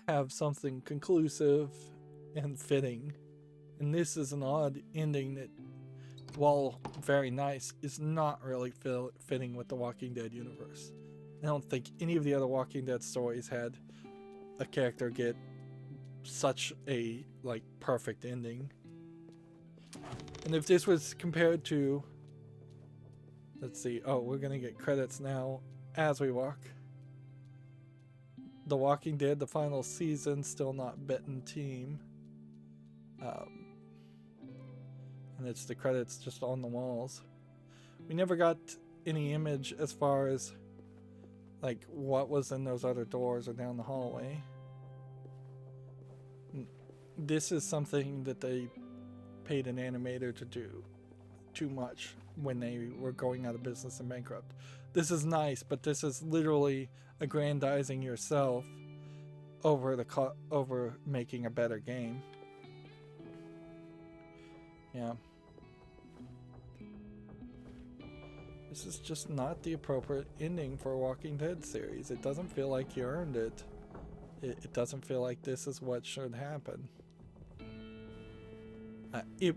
S1: have something conclusive and fitting, and this is an odd ending that, while very nice, is not really fitting with the Walking Dead universe. I don't think any of the other Walking Dead stories had a character get such a perfect ending. And if this was compared to, let's see, oh, we're gonna get credits now as we walk. The Walking Dead, the final season, still not bitten team. And it's the credits just on the walls. We never got any image as far as what was in those other doors or down the hallway. This is something that they paid an animator to do too much when they were going out of business and bankrupt. This is nice, but this is literally aggrandizing yourself over making a better game. Yeah. This is just not the appropriate ending for a Walking Dead series. It doesn't feel like you earned it. It doesn't feel like this is what should happen. It,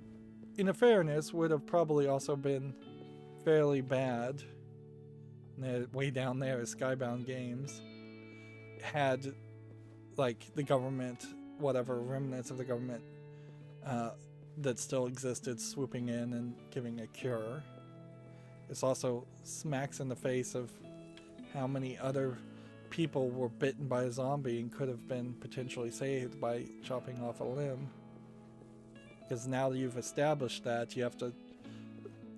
S1: in a fairness, would have probably also been fairly bad. Way down there is Skybound Games. Had the government, whatever remnants of the government that still existed, swooping in and giving a cure. This also smacks in the face of how many other people were bitten by a zombie and could have been potentially saved by chopping off a limb. Because now that you've established that, you have to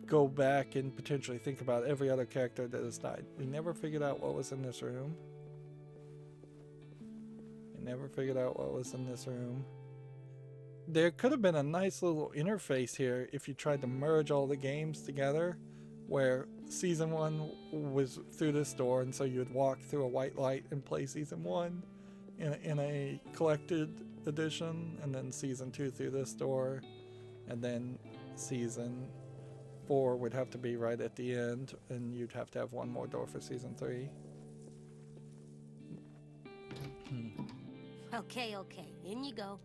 S1: go back and potentially think about every other character that has died. We never figured out what was in this room. There could have been a nice little interface here if you tried to merge all the games together, where season 1 was through this door, and so you would walk through a white light and play season 1 in a collected edition, and then season 2 through this door, and then season 4 would have to be right at the end, and you'd have to have one more door for season 3.
S3: Okay, in you go.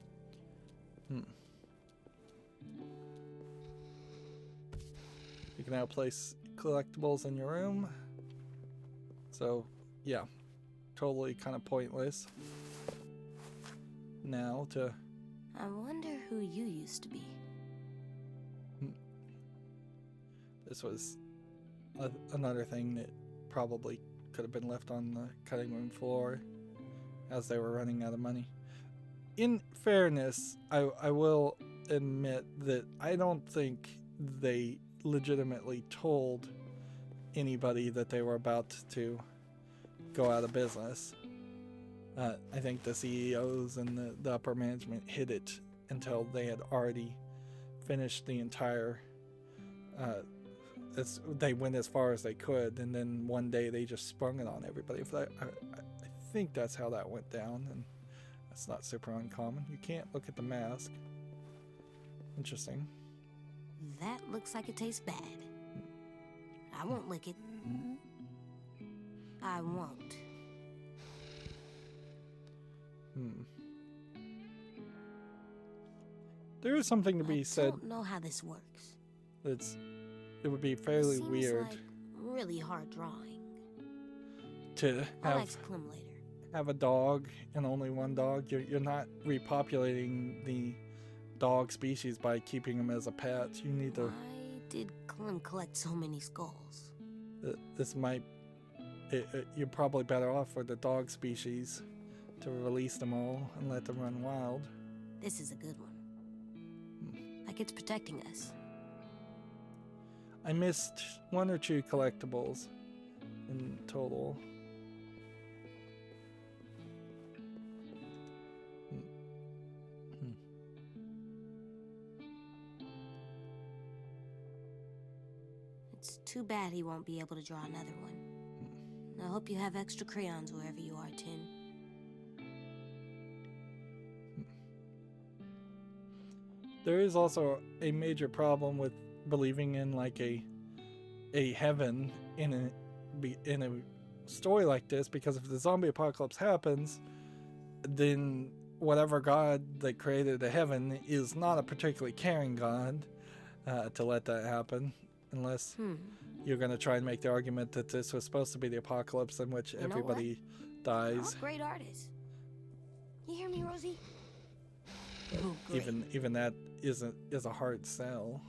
S1: You can now place collectibles in your room. So, yeah, totally kind of pointless. Now to...
S3: I wonder who you used to be.
S1: This was another thing that probably could have been left on the cutting room floor as they were running out of money. In fairness, I will admit that I don't think they legitimately told anybody that they were about to go out of business. I think the CEOs and the upper management hid it until they had already finished the entire... they went as far as they could, and then one day they just sprung it on everybody. I think that's how that went down, and that's not super uncommon. You can't look at the mask. Interesting.
S3: That looks like it tastes bad. I won't lick it. I won't.
S1: There is something to be said.
S3: I don't know how this works.
S1: It would be fairly
S3: Seems
S1: weird
S3: like really hard drawing.
S1: to
S3: I'll
S1: have
S3: ask Clem later.
S1: have a dog and only one dog. You're not repopulating the dog species by keeping them as a pet. You need to...
S3: Why did Clem collect so many skulls?
S1: This might... you're probably better off for the dog species to release them all and let them run wild.
S3: This is a good one. I like it's protecting us.
S1: I missed 1 or 2 collectibles in total.
S3: It's too bad he won't be able to draw another one. I hope you have extra crayons wherever you are, Tin.
S1: There is also a major problem with believing in like a heaven in a story like this, because if the zombie apocalypse happens, then whatever god that created the heaven is not a particularly caring god to let that happen, unless you're going to try and make the argument that this was supposed to be the apocalypse in which everybody dies.
S3: All great artists. You hear me, Rosie? Oh,
S1: Even that is a hard sell.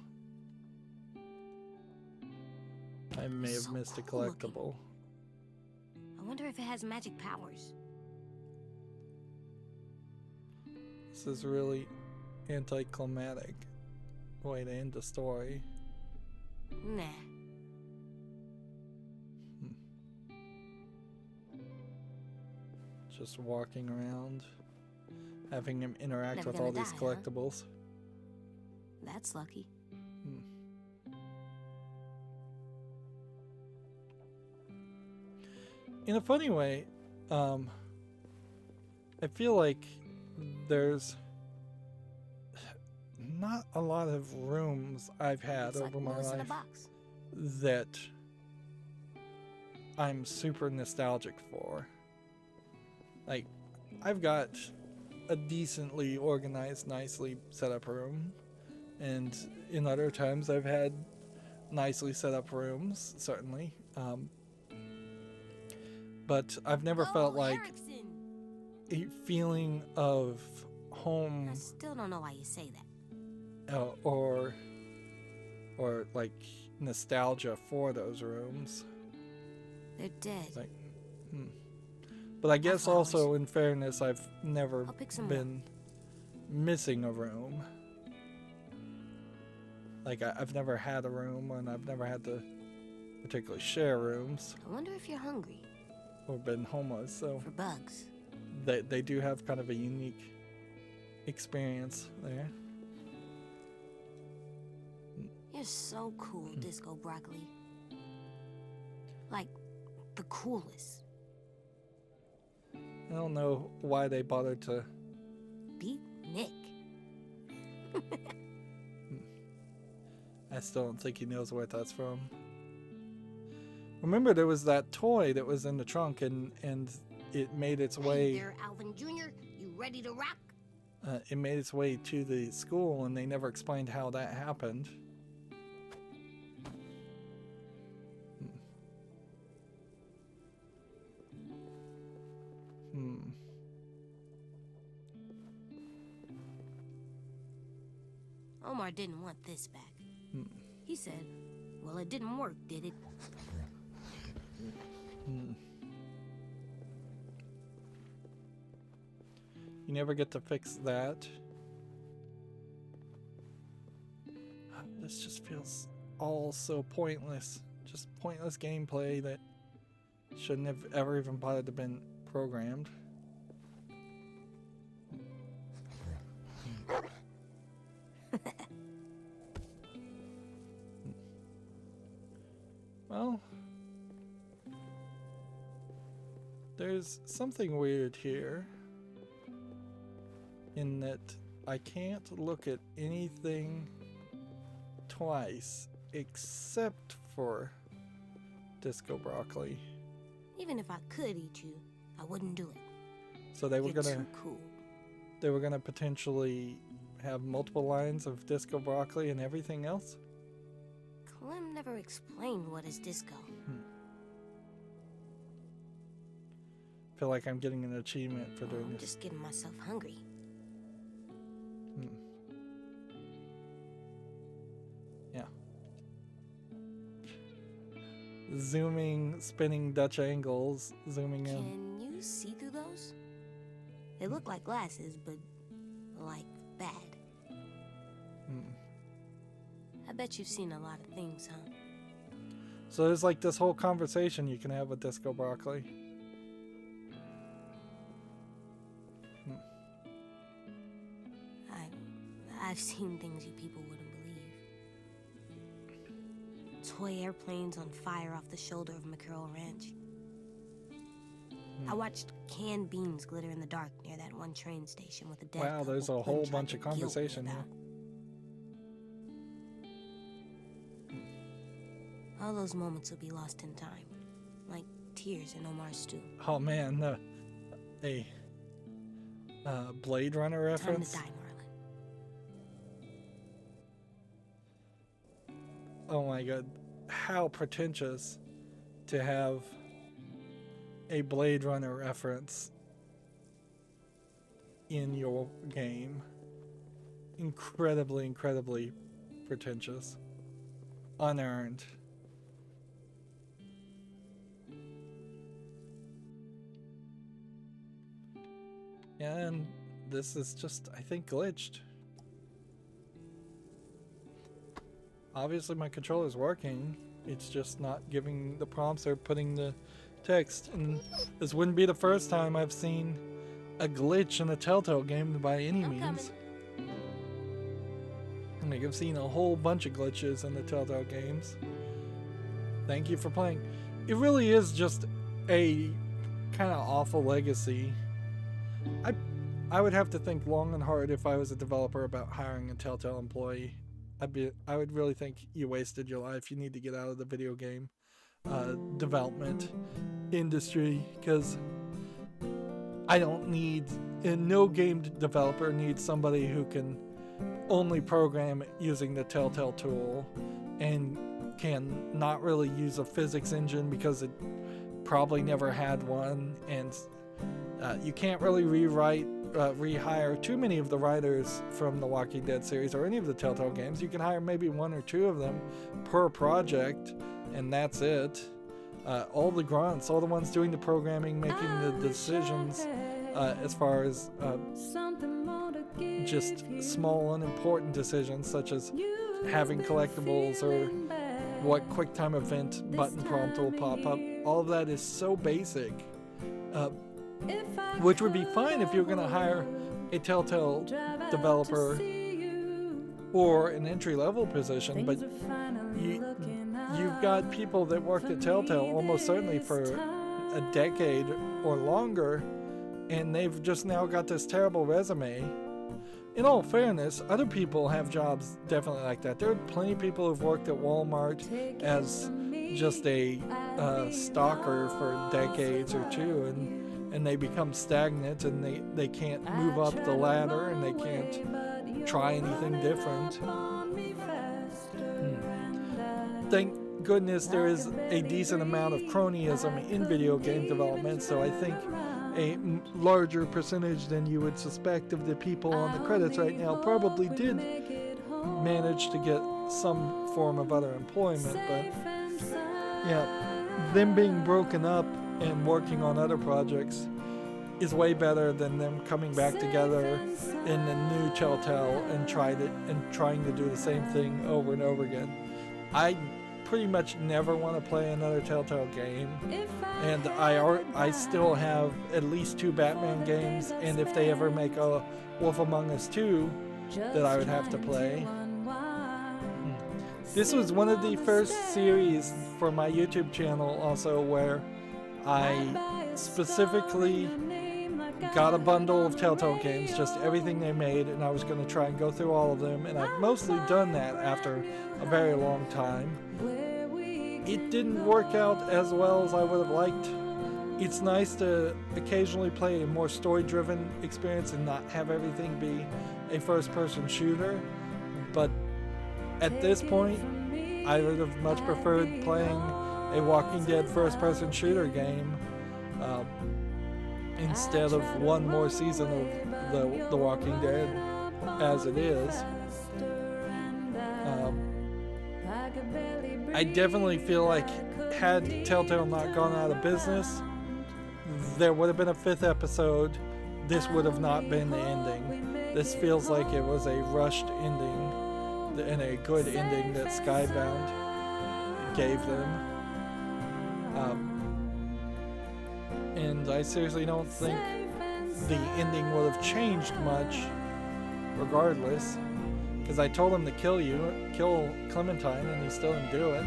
S1: I may have missed a collectible.
S3: I wonder if it has magic powers.
S1: This is really anticlimactic way to end the story.
S3: Nah.
S1: Just walking around, having him interact
S3: Never
S1: with all
S3: gonna
S1: these
S3: die,
S1: collectibles.
S3: That's lucky.
S1: In a funny way, I feel like there's not a lot of rooms I've had
S3: It's
S1: over
S3: like
S1: my
S3: Mouse in a
S1: life
S3: box.
S1: that I'm super nostalgic for. Like, I've got a decently organized, nicely set up room, and in other times I've had nicely set up rooms, certainly. But I've never felt like
S3: Erickson.
S1: a feeling of home
S3: I still don't know why you say that.
S1: or like nostalgia for those rooms.
S3: They're dead.
S1: Like, But I guess
S3: flowers.
S1: also, in fairness, I've never
S3: I'll pick some
S1: been missing a room. Like, I've never had a room, and I've never had to particularly share rooms
S3: I wonder if you're hungry
S1: or been homeless, so
S3: for bugs.
S1: they do have kind of a unique experience there.
S3: You're so cool, Disco Broccoli. Like, the coolest.
S1: I don't know why they bothered to.
S3: Beat Nick.
S1: I still don't think he knows where that's from. Remember, there was that toy that was in the trunk, and it made its
S3: Hey
S1: way.
S3: there, Alvin Jr. You ready to rock?
S1: It made its way to the school, and they never explained how that happened.
S3: Omar didn't want this back. He said, well, it didn't work, did it?
S1: You never get to fix that. This just feels all so pointless. Just pointless gameplay that shouldn't have ever even bothered to been programmed. Well, there's something weird here in that I can't look at anything twice except for Disco Broccoli.
S3: Even if I could eat you, I wouldn't do it.
S1: So they were
S3: You're
S1: gonna
S3: too cool.
S1: potentially have multiple lines of Disco Broccoli and everything else?
S3: Clem never explained what is disco.
S1: Feel like I'm getting an achievement for doing
S3: I'm
S1: this.
S3: just getting myself hungry.
S1: Yeah. Zooming, spinning Dutch angles, zooming in.
S3: Can you see through those? They look like glasses, but like bad. I bet you've seen a lot of things, huh?
S1: So there's like this whole conversation you can have with Disco Broccoli.
S3: I've seen things you people wouldn't believe. Toy airplanes on fire off the shoulder of McCurl Ranch. I watched canned beans glitter in the dark near that one train station with a dead
S1: Wow, there's a
S3: couple
S1: whole
S3: Clem tried
S1: bunch
S3: to
S1: of
S3: guilt me
S1: conversation here.
S3: about. All those moments will be lost in time, like tears in Omar's stew.
S1: Oh man, a Blade Runner
S3: Time
S1: reference.
S3: to die, Marlon.
S1: Oh my god, how pretentious to have a Blade Runner reference in your game. Incredibly, incredibly pretentious. Unearned. And this is just, I think, glitched. Obviously my controller's working, it's just not giving the prompts or putting the text, and this wouldn't be the first time I've seen a glitch in a Telltale game by any means. Like, I've seen a whole bunch of glitches in the Telltale games. Thank you for playing. It really is just a kind of awful legacy. I would have to think long and hard if I was a developer about hiring a Telltale employee. I would really think you wasted your life. You need to get out of the video game development industry, because no game developer needs somebody who can only program using the Telltale tool and can not really use a physics engine because it probably never had one, and you can't really rehire too many of the writers from the Walking Dead series or any of the Telltale games. You can hire maybe one or two of them per project, and that's it. All the grunts, all the ones doing the programming, making the decisions as far as just small unimportant decisions such as having collectibles or what QuickTime event button prompt will pop up. All of that is so basic. Which would be fine if you're going to hire a Telltale developer or an entry-level position, but you've got people that worked at Telltale almost certainly for a decade or longer, and they've just now got this terrible resume. In all fairness, other people have jobs definitely like that. There are plenty of people who've worked at Walmart as just a stalker for decades or two, and they become stagnant, and they can't move up the ladder, and they can't try anything different. Thank goodness there is a decent amount of cronyism in video game development, so I think a larger percentage than you would suspect of the people on the credits right now probably did manage to get some form of other employment, but yeah, them being broken up and working on other projects is way better than them coming back together in a new Telltale and trying to do the same thing over and over again. I pretty much never want to play another Telltale game, and I still have at least 2 Batman games, and if they ever make a Wolf Among Us 2 that I would have to play. This was one of the first series for my YouTube channel also where I specifically got a bundle of Telltale games, just everything they made, and I was going to try and go through all of them, and I've mostly done that after a very long time. It didn't work out as well as I would have liked. It's nice to occasionally play a more story-driven experience and not have everything be a first-person shooter, but at this point, I would have much preferred playing a Walking Dead first-person shooter game instead of one more season of The Walking Dead as it is. I definitely feel like had Telltale not gone out of business, there would have been a 5th episode. This would have not been the ending. This feels like it was a rushed ending and a good ending that Skybound gave them. And I seriously don't think the ending would have changed much regardless, because I told him to kill Clementine, and he still didn't do it.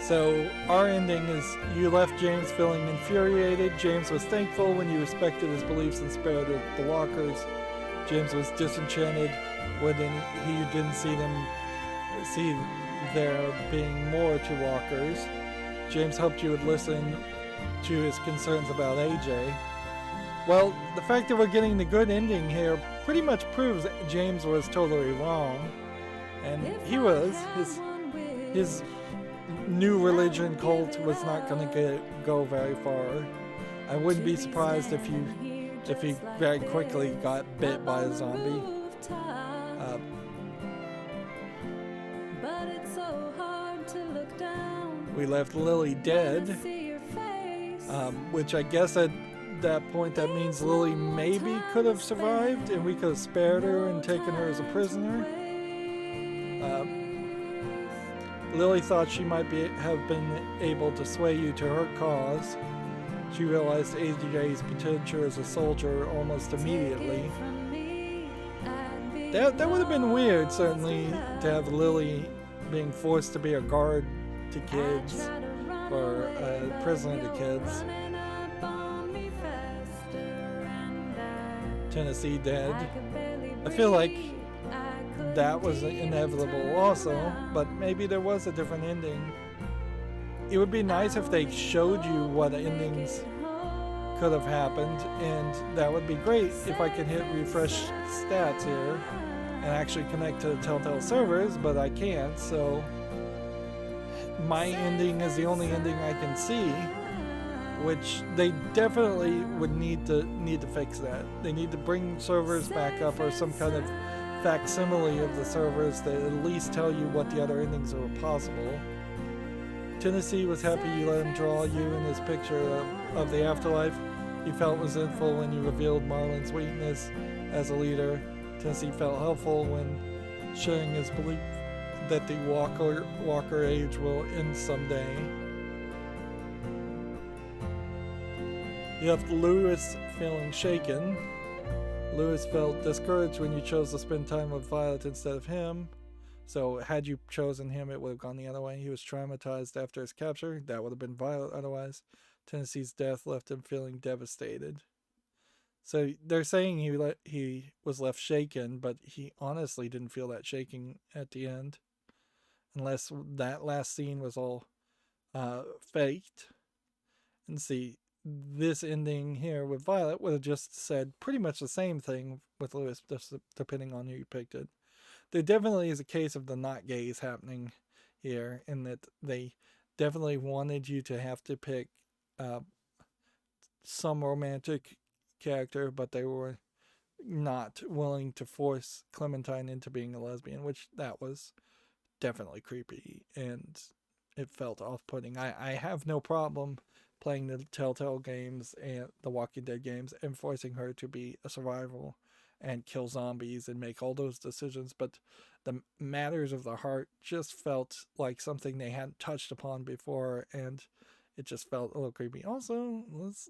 S1: So our ending is you left James feeling infuriated. James was thankful when you respected his beliefs and spared the walkers. James was disenchanted when he didn't see there being more to walkers. James hoped you would listen to his concerns about AJ. Well, the fact that we're getting the good ending here pretty much proves that James was totally wrong. And he was. His new religion cult was not going to go very far. I wouldn't be surprised if he very quickly got bit by a zombie. We left Lily dead, which I guess at that point that means Lily maybe could have survived and we could have spared her and taken her as a prisoner. Lily thought she might have been able to sway you to her cause. She realized AJ's potential as a soldier almost immediately. That would have been weird, certainly, to have Lily being forced to be a guard to kids, or a prisoner to kids. Tennessee dead. I feel like that was inevitable also, but maybe there was a different ending. It would be nice if they showed you what endings could have happened, and that would be great if I could hit refresh stats here and actually connect to the Telltale servers, but I can't, so my ending is the only ending I can see, which they definitely would need to fix that. They need to bring servers back up, or some kind of facsimile of the servers that at least tell you what the other endings are possible. Tennessee was happy you let him draw you in his picture of the afterlife. He felt resentful when you revealed Marlon's weakness as a leader. Tennessee felt helpful when sharing his belief that the Walker age will end someday. You left Lewis feeling shaken. Lewis felt discouraged when you chose to spend time with Violet instead of him. So had you chosen him, it would have gone the other way. He was traumatized after his capture. That would have been Violet otherwise. Tennessee's death left him feeling devastated. So they're saying he was left shaken, but he honestly didn't feel that shaking at the end. Unless that last scene was all faked. And see, this ending here with Violet would have just said pretty much the same thing with Lewis, just depending on who you picked it. There definitely is a case of the not gays happening here, in that they definitely wanted you to have to pick some romantic character, but they were not willing to force Clementine into being a lesbian, which that was definitely creepy, and it felt off-putting. I have no problem playing the Telltale games and the Walking Dead games and forcing her to be a survival and kill zombies and make all those decisions, but the matters of the heart just felt like something they hadn't touched upon before, and it just felt a little creepy. Also, let's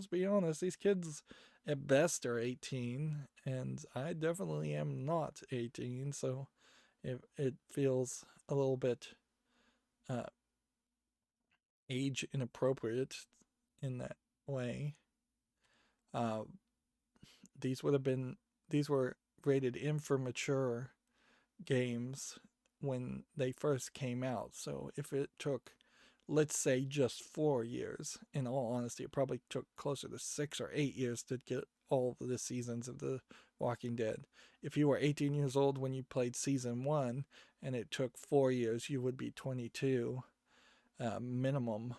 S1: be honest, these kids at best are 18, and I definitely am not 18, so it feels a little bit age inappropriate in that way. These were rated M for mature games when they first came out. So if it took, let's say, just 4 years, in all honesty, it probably took closer to 6 or 8 years to get all of the seasons of The Walking Dead. If you were 18 years old when you played season 1 and it took 4 years, you would be 22 minimum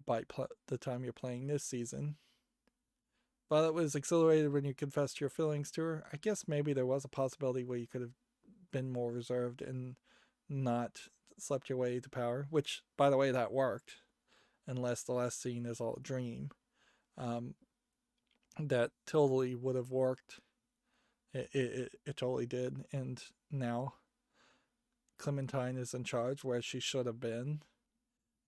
S1: by the time you're playing this season. Violet was exhilarated when you confessed your feelings to her. I guess maybe there was a possibility where you could have been more reserved and not slept your way to power, which, by the way, that worked, unless the last scene is all a dream. that totally would have worked. It totally did. And now Clementine is in charge where she should have been.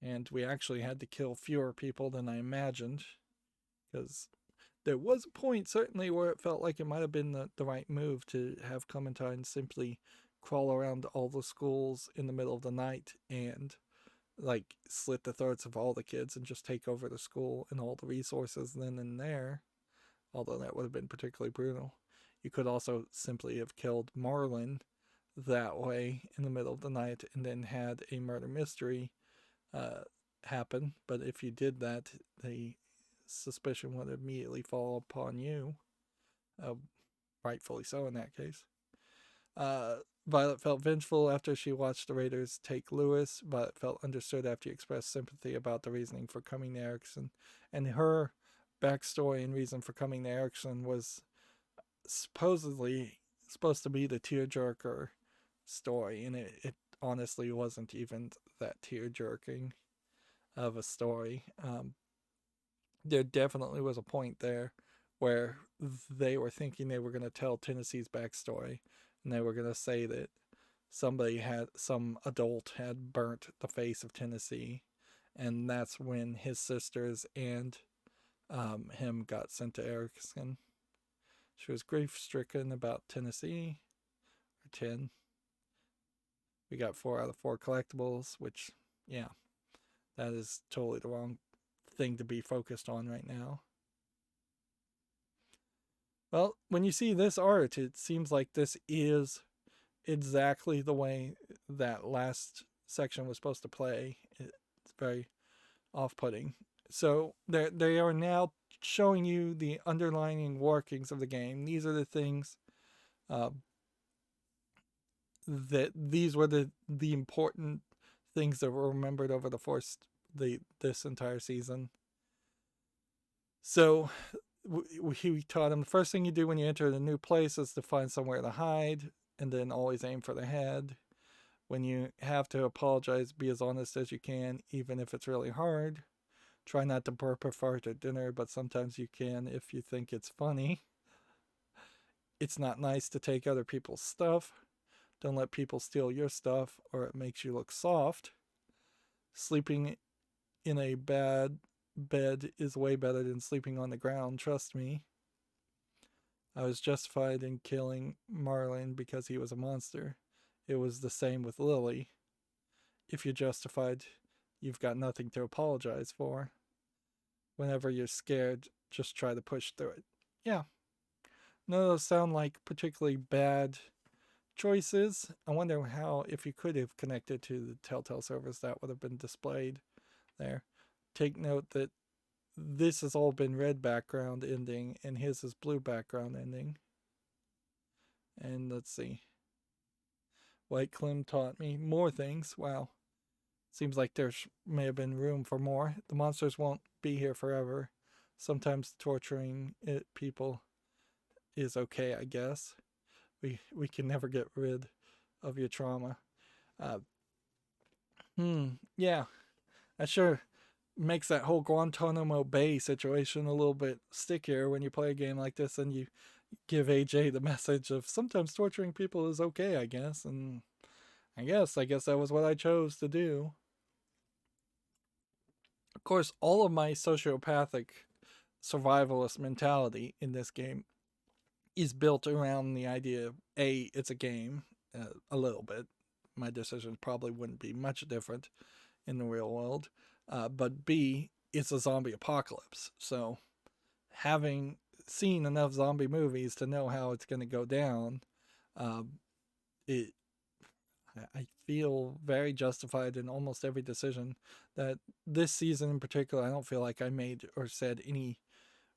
S1: And we actually had to kill fewer people than I imagined. Because there was a point, certainly, where it felt like it might have been the right move to have Clementine simply crawl around all the schools in the middle of the night and like slit the throats of all the kids and just take over the school and all the resources then and there, although that would have been particularly brutal. You could also simply have killed Marlin that way in the middle of the night and then had a murder mystery happen. But if you did that, the suspicion would immediately fall upon you, rightfully so in that case. Violet felt vengeful after she watched the Raiders take Lewis. Violet felt understood after he expressed sympathy about the reasoning for coming to Erickson. And her backstory and reason for coming to Erickson was supposedly supposed to be the tearjerker story, and it honestly wasn't even that tearjerking of a story. There definitely was a point there where they were thinking they were going to tell Tennessee's backstory, and they were going to say that some adult had burnt the face of Tennessee, and that's when his sisters and him got sent to Erickson. She was grief-stricken about Tennessee, or 10. We got 4 out of 4 collectibles, which, yeah, that is totally the wrong thing to be focused on right now. Well, when you see this art, it seems like this is exactly the way that last section was supposed to play. It's very off-putting. So they are now showing you the underlying workings of the game. These are the things that these were the important things that were remembered over this entire season. So he taught him the first thing you do when you enter a new place is to find somewhere to hide, and then always aim for the head. When you have to apologize, be as honest as you can, even if it's really hard. Try not to burp or fart at dinner, but sometimes you can if you think it's funny. It's not nice to take other people's stuff. Don't let people steal your stuff, or it makes you look soft. Sleeping in a bad bed is way better than sleeping on the ground, trust me. I was justified in killing Marlin because he was a monster. It was the same with Lily. If you're justified, you've got nothing to apologize for. Whenever you're scared, just try to push through it. Yeah. None of those sound like particularly bad choices. I wonder how, if you could have connected to the Telltale servers, that would have been displayed there. Take note that this has all been red background ending, and his is blue background ending. And let's see. White Clem taught me more things. Wow. Seems like there may have been room for more. The monsters won't be here forever. Sometimes torturing people is okay, I guess. We can never get rid of your trauma. Yeah. That sure makes that whole Guantanamo Bay situation a little bit stickier when you play a game like this and you give AJ the message of sometimes torturing people is okay, I guess. And I guess that was what I chose to do. Of course, all of my sociopathic survivalist mentality in this game is built around the idea of A, it's a game, a little bit. My decisions probably wouldn't be much different in the real world. But B, it's a zombie apocalypse. So having seen enough zombie movies to know how it's going to go down, I feel very justified in almost every decision. That this season in particular, I don't feel like I made or said any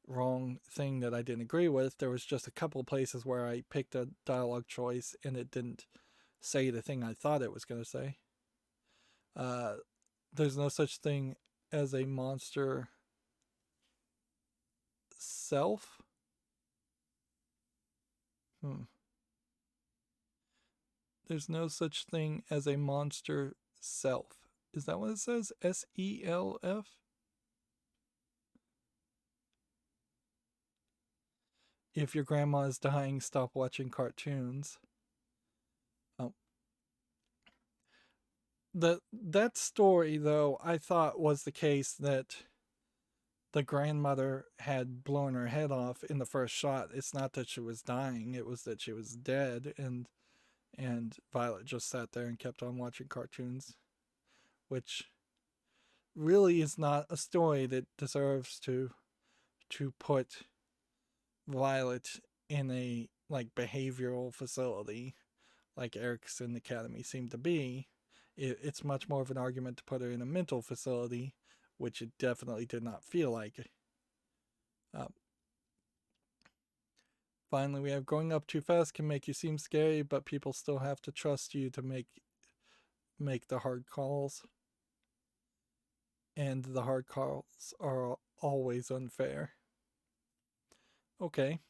S1: wrong thing that I didn't agree with. There was just a couple places where I picked a dialogue choice and it didn't say the thing I thought it was going to say. There's no such thing as a monster self. There's no such thing as a monster self. Is that what it says? SELF? if your grandma is dying, stop watching cartoons. Oh. That story, though, I thought was the case that the grandmother had blown her head off in the first shot. It's not that she was dying, it was that she was dead, and Violet just sat there and kept on watching cartoons, which really is not a story that deserves to put Violet in a like behavioral facility like Erickson Academy seemed to be. It's much more of an argument to put her in a mental facility, which it definitely did not feel like. Finally, we have growing up too fast can make you seem scary, but people still have to trust you to make the hard calls. And the hard calls are always unfair. Okay.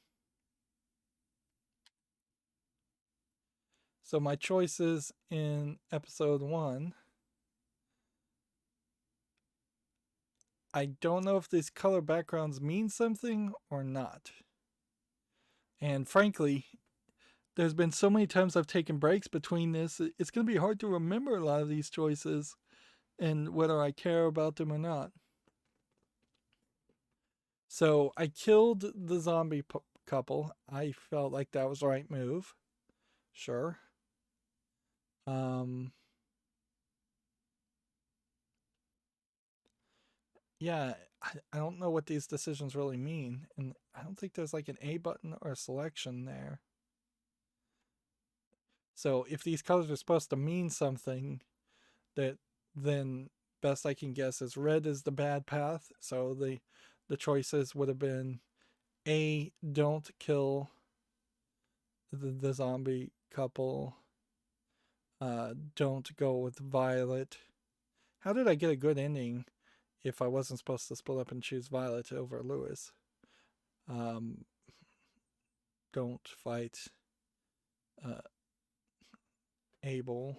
S1: So my choices in episode 1. I don't know if these color backgrounds mean something or not. And frankly, there's been so many times I've taken breaks between this, it's going to be hard to remember a lot of these choices and whether I care about them or not. So I killed the zombie couple. I felt like that was the right move. Sure. Yeah, I don't know what these decisions really mean. And I don't think there's like an A button or a selection there. So if these colors are supposed to mean something, then best I can guess is red is the bad path. So the choices would have been A, don't kill the zombie couple. Don't go with Violet. How did I get a good ending if I wasn't supposed to split up and choose Violet over Lewis? Don't fight Abel.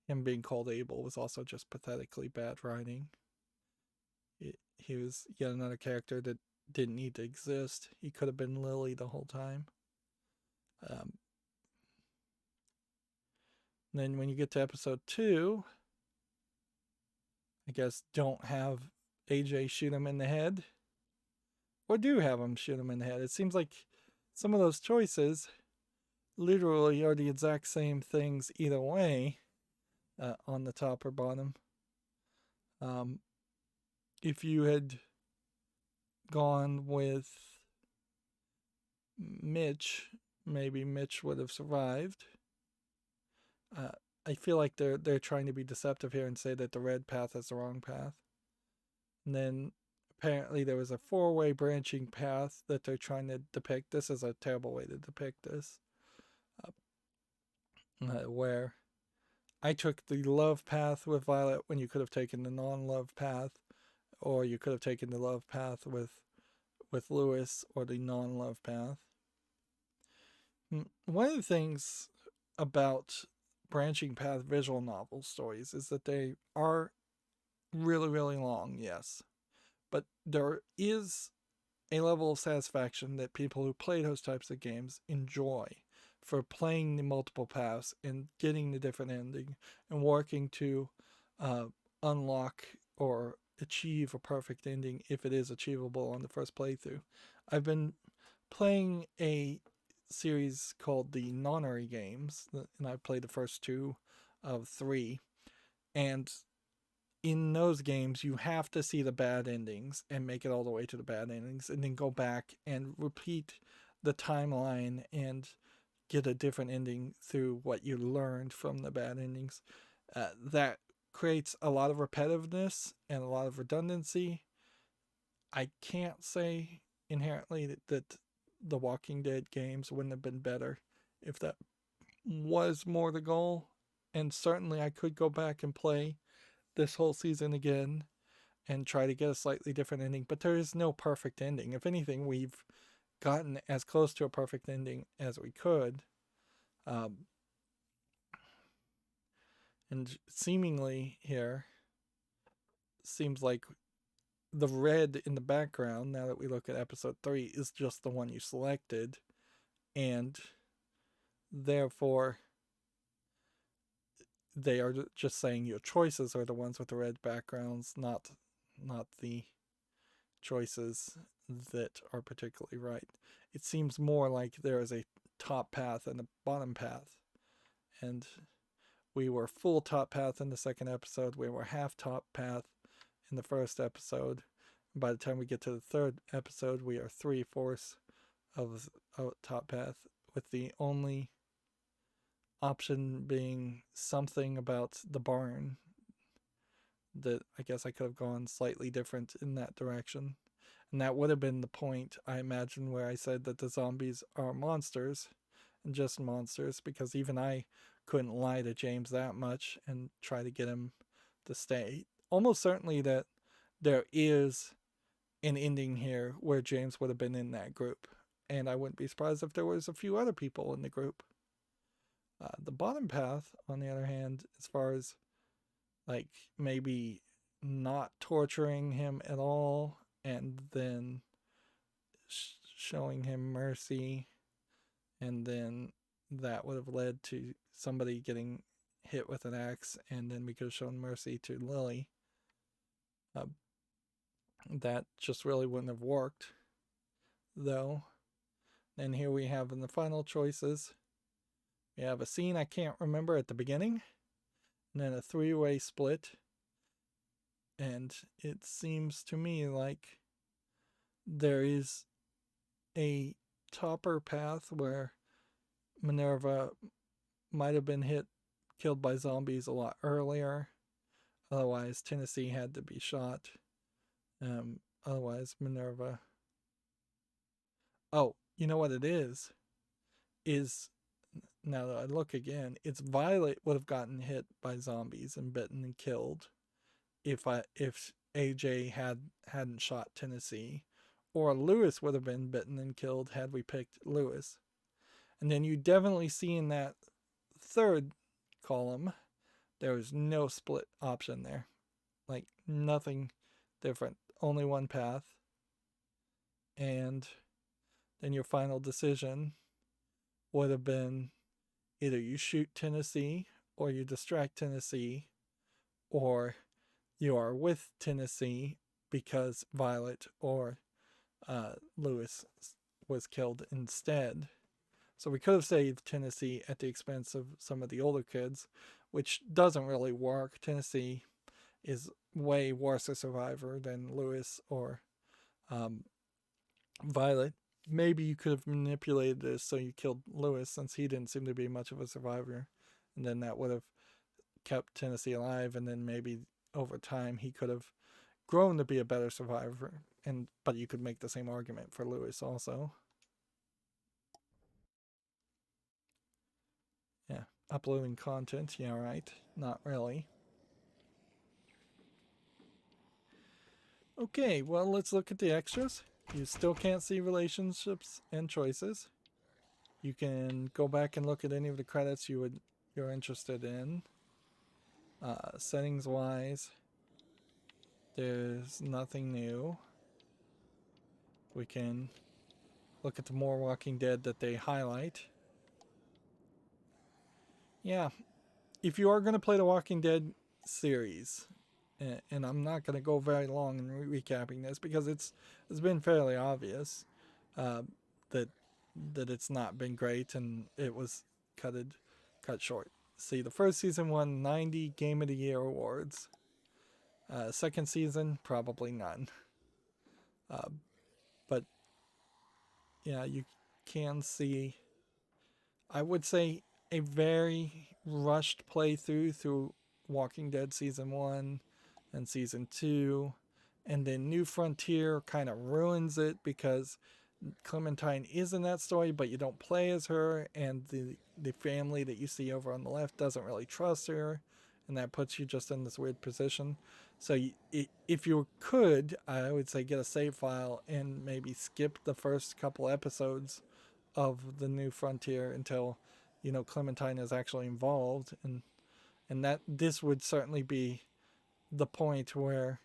S1: Him being called Abel was also just pathetically bad writing. He was yet another character that didn't need to exist. He could have been Lily the whole time. Then when you get to episode 2, I guess don't have AJ shoot him in the head. Or do have him shoot him in the head. It seems like some of those choices literally are the exact same things either way, on the top or bottom. If you had gone with Mitch, maybe Mitch would have survived. I feel like they're trying to be deceptive here and say that the red path is the wrong path. And then apparently there was a 4-way branching path that they're trying to depict. This is a terrible way to depict this. Where I took the love path with Violet when you could have taken the non-love path, or you could have taken the love path with Lewis, or the non-love path. One of the things about branching path visual novel stories is that they are really, really long, yes. But there is a level of satisfaction that people who play those types of games enjoy for playing the multiple paths and getting the different ending and working to unlock or achieve a perfect ending if it is achievable on the first playthrough. I've been playing a series called the Nonary games, and I played the first 2 of 3, and in those games you have to see the bad endings and make it all the way to the bad endings and then go back and repeat the timeline and get a different ending through what you learned from the bad endings. That creates a lot of repetitiveness and a lot of redundancy. I can't say inherently that the Walking Dead games wouldn't have been better if that was more the goal. And certainly I could go back and play this whole season again and try to get a slightly different ending, but there is no perfect ending. If anything, we've gotten as close to a perfect ending as we could. And seemingly here, seems like the red in the background, now that we look at episode 3, is just the one you selected, and therefore they are just saying your choices are the ones with the red backgrounds, not the choices that are particularly right. It seems more like there is a top path and a bottom path, and we were full top path in the second episode, we were half top path in the first episode. By the time we get to the third episode, we are 3/4 of top path, with the only option being something about the barn that I guess I could have gone slightly different in that direction. And that would have been the point, I imagine, where I said that the zombies are monsters, and just monsters, because even I couldn't lie to James that much and try to get him to stay. Almost certainly that there is an ending here where James would have been in that group, and I wouldn't be surprised if there was a few other people in the group. The bottom path, on the other hand, as far as like maybe not torturing him at all and then showing him mercy, and then that would have led to somebody getting hit with an axe, and then we could have shown mercy to Lily. That just really wouldn't have worked, though. And here we have in the final choices, we have a scene I can't remember at the beginning, and then a 3-way split. And it seems to me like there is a topper path where Minerva might have been killed by zombies a lot earlier. Otherwise, Tennessee had to be shot. Otherwise, Minerva... Oh, you know what it is, now that I look again, it's Violet would have gotten hit by zombies and bitten and killed if AJ hadn't shot Tennessee, or Lewis would have been bitten and killed had we picked Lewis. And then you definitely see in that third column, there was no split option there. Like, nothing different. Only one path. And then your final decision would have been either you shoot Tennessee, or you distract Tennessee, or you are with Tennessee because Violet or Lewis was killed instead. So we could have saved Tennessee at the expense of some of the older kids, which doesn't really work. Tennessee is way worse a survivor than Lewis or Violet. Maybe you could have manipulated this so you killed Lewis, since he didn't seem to be much of a survivor, and then that would have kept Tennessee alive, and then maybe over time he could have grown to be a better survivor. But you could make the same argument for Lewis also. Yeah, uploading content, yeah, right. Not really. Okay, well, let's look at the extras. You still can't see relationships and choices. You can go back and look at any of the credits you're interested in. Settings wise, there's nothing new. We can look at the more Walking Dead that they highlight. Yeah, if you are going to play the Walking Dead series, and I'm not going to go very long in recapping this because it's been fairly obvious that it's not been great, and it was cut short. See, the first season won 90 Game of the Year awards. Second season, probably none. But yeah, you can see, I would say, a very rushed playthrough through Walking Dead season 1 and season 2, and then New Frontier kind of ruins it because Clementine is in that story, but you don't play as her, and the family that you see over on the left doesn't really trust her, and that puts you just in this weird position. So if you could, I would say get a save file and maybe skip the first couple episodes of the New Frontier until Clementine is actually involved, and that this would certainly be the point where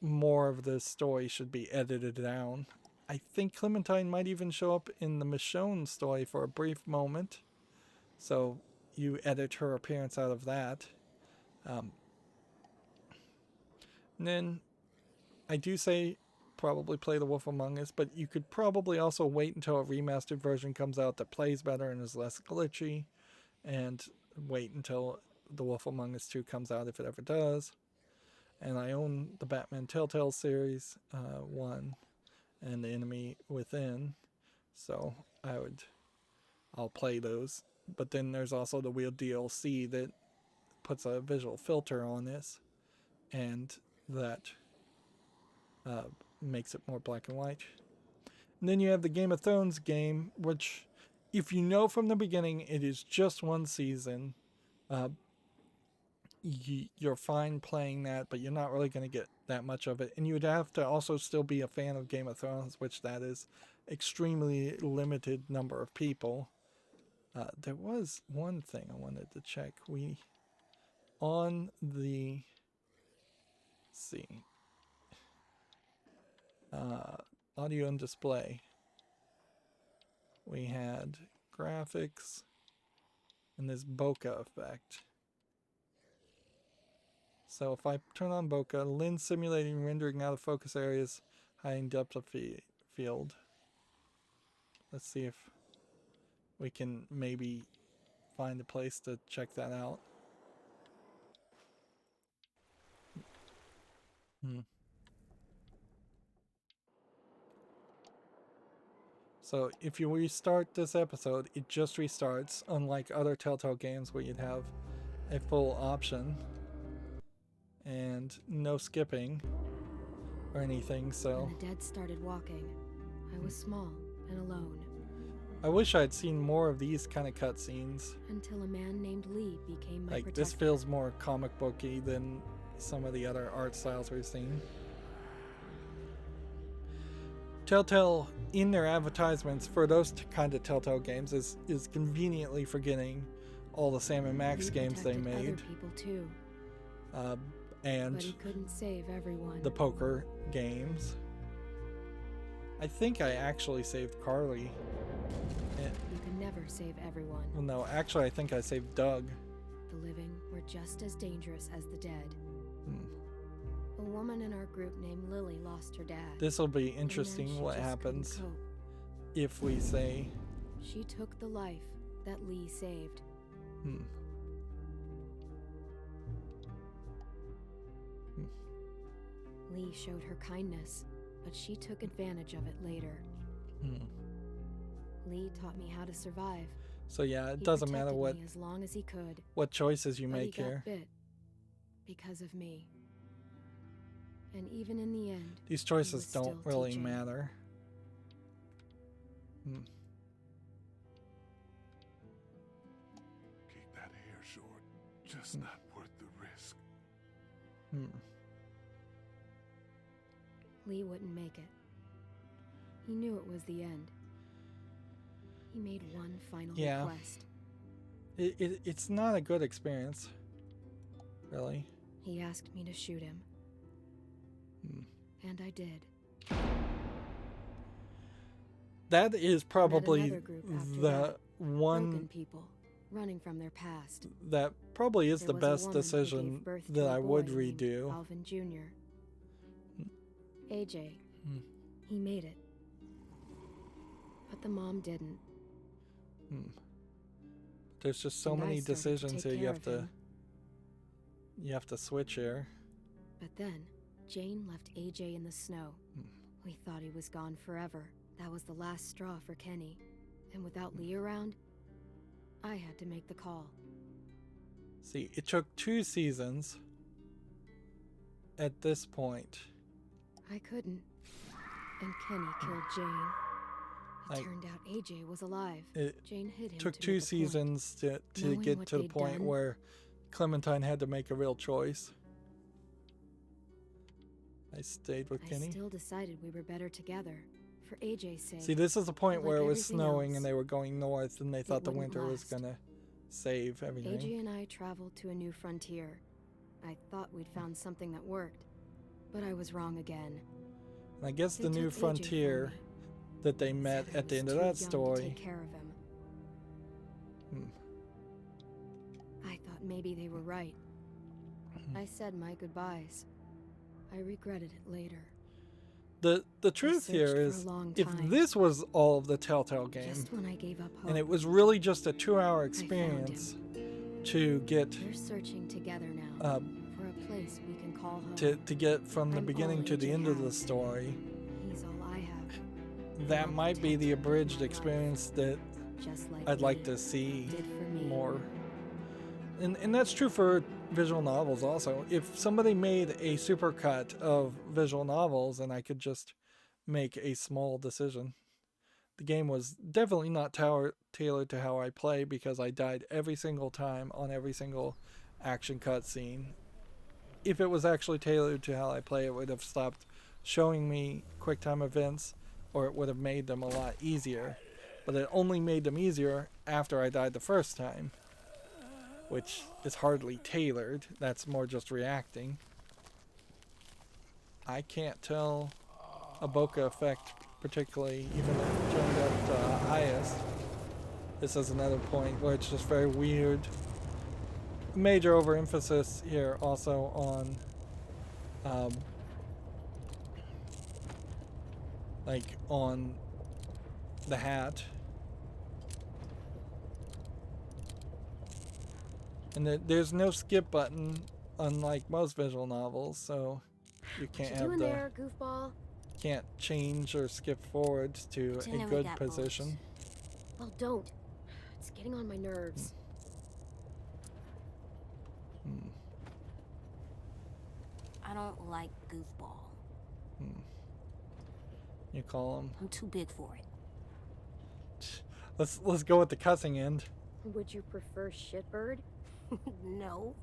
S1: more of this story should be edited down. I think Clementine might even show up in the Michonne story for a brief moment. So you edit her appearance out of that. And then I do say probably play The Wolf Among Us, but you could probably also wait until a remastered version comes out that plays better and is less glitchy, and wait until The Wolf Among Us 2 comes out if it ever does. And I own the Batman Telltale series 1 and The Enemy Within, so I'll play those. But then there's also the weird DLC that puts a visual filter on this, and that makes it more black and white. And then you have the Game of Thrones game, which, if you know from the beginning it is just one season, you're fine playing that, but you're not really going to get that much of it. And you would have to also still be a fan of Game of Thrones, which that is extremely limited number of people. There was one thing I wanted to check. On the, let's see, audio and display, we had graphics and this bokeh effect. So if I turn on bokeh, lens simulating rendering out of focus areas, hiding depth of field. Let's see if we can maybe find a place to check that out. So if you restart this episode, it just restarts, unlike other Telltale games where you'd have a full option and no skipping or anything. So
S2: When the dead started walking, I was small and alone.
S1: I wish I'd seen more of these kind of cutscenes.
S2: Until a man named Lee became my
S1: Like,
S2: protector.
S1: this feels more comic booky than some of the other art styles we've seen. Telltale, in their advertisements for those kind of Telltale games, is conveniently forgetting all the Sam and Max
S2: Lee
S1: games they
S2: protected
S1: made.
S2: other people too,
S1: And
S2: but he couldn't save everyone.
S1: the poker games. I think I actually saved Carly.
S2: You can never save everyone.
S1: Well, no, actually I think I saved Doug.
S2: The living were just as dangerous as the dead. A woman in our group named Lily lost her dad.
S1: This will be
S2: and then
S1: interesting
S2: she
S1: what
S2: just
S1: happens
S2: couldn't cope.
S1: if we say...
S2: She took the life that Lee saved. Lee showed her kindness, but she took advantage of it later. Lee taught me how to survive.
S1: So yeah, it
S2: He
S1: doesn't matter
S2: protected me as long as he could.
S1: what choices you
S2: But
S1: make
S2: he got
S1: here.
S2: bit because of me. And even in the end,
S1: These
S2: was
S1: choices don't
S2: still
S1: really
S2: teaching.
S1: matter.
S7: Keep that hair short. Just not worth the risk.
S2: Lee wouldn't make it. He knew it was the end. He made one final
S1: Yeah.
S2: request.
S1: It's not a good experience, really.
S2: He asked me to shoot him. And I did.
S1: That is probably
S2: another group after
S1: the
S2: that.
S1: one
S2: Broken people, running from their past.
S1: that probably is
S2: There
S1: the
S2: was a
S1: best
S2: woman who
S1: decision
S2: gave birth to
S1: that
S2: a
S1: I would
S2: boy named
S1: redo.
S2: Alvin Jr. AJ. He made it. But the mom didn't.
S1: There's just so
S2: And I
S1: many
S2: started to
S1: decisions
S2: take
S1: here
S2: care of
S1: you have to switch here.
S2: But then, Jane left AJ in the snow. We thought he was gone forever. That was the last straw for Kenny. And without Lee around, I had to make the call.
S1: See, it took 2 seasons at this point.
S2: I couldn't. And Kenny killed Jane. It
S1: Like,
S2: turned out AJ was alive.
S1: It
S2: Jane hid him
S1: took
S2: to
S1: 2
S2: make a point.
S1: seasons to
S2: Knowing
S1: get
S2: what
S1: to the
S2: they'd
S1: point
S2: done.
S1: where Clementine had to make a real choice. I stayed with
S2: I
S1: Kenny.
S2: still decided we were better together. For AJ's sake.
S1: See, this is the point
S2: like
S1: where it was
S2: everything
S1: snowing
S2: else,
S1: and they were going north and they thought the
S2: wouldn't
S1: winter was
S2: last.
S1: gonna save everything.
S2: AJ and I traveled to a new frontier. I thought we'd found something that worked. But I was wrong again.
S1: And I guess
S2: They
S1: the new
S2: took AJ from
S1: frontier
S2: me.
S1: that they met
S2: Said I
S1: at the
S2: was
S1: end of
S2: too
S1: that
S2: young to
S1: story.
S2: take care of him. I thought maybe they were right. I said my goodbyes. I regretted it later.
S1: The truth here
S2: searched for
S1: is,
S2: a long
S1: if
S2: time.
S1: this was all of the Telltale game,
S2: Just when I gave up hope.
S1: and it was really just a 2-hour
S2: found
S1: experience to get
S2: They're searching together now for a place we can call home.
S1: to get from the
S2: I'm
S1: beginning
S2: all
S1: to the
S2: AJ
S1: end of the
S2: has.
S1: story,
S2: He's all I have.
S1: that
S2: I'll
S1: might be
S2: protect
S1: the
S2: him for
S1: abridged
S2: my life.
S1: experience that
S2: Just like
S1: I'd like
S2: Lee
S1: to see
S2: did for me.
S1: more. And that's true for visual novels also. If somebody made a supercut of visual novels and I could just make a small decision. The game was definitely not tailored to how I play, because I died every single time on every single action cutscene. If it was actually tailored to how I play, it would have stopped showing me QuickTime events, or it would have made them a lot easier. But it only made them easier after I died the first time, which is hardly tailored. That's more just reacting. I can't tell a bokeh effect particularly, even if it turned up to highest. This is another point where it's just very weird. Major overemphasis here also on like on the hat. And there's no skip button, unlike most visual novels, so you can't
S2: What you
S1: have
S2: doing there, goofball?
S1: can't change or skip forwards to
S3: Pretend
S1: a
S3: we
S1: good
S3: got
S1: position.
S2: Well, don't. It's getting on my nerves.
S3: I don't like goofball.
S1: You call them.
S3: I'm too big for it.
S1: Let's go with the cussing end.
S2: Would you prefer shitbird?
S3: No.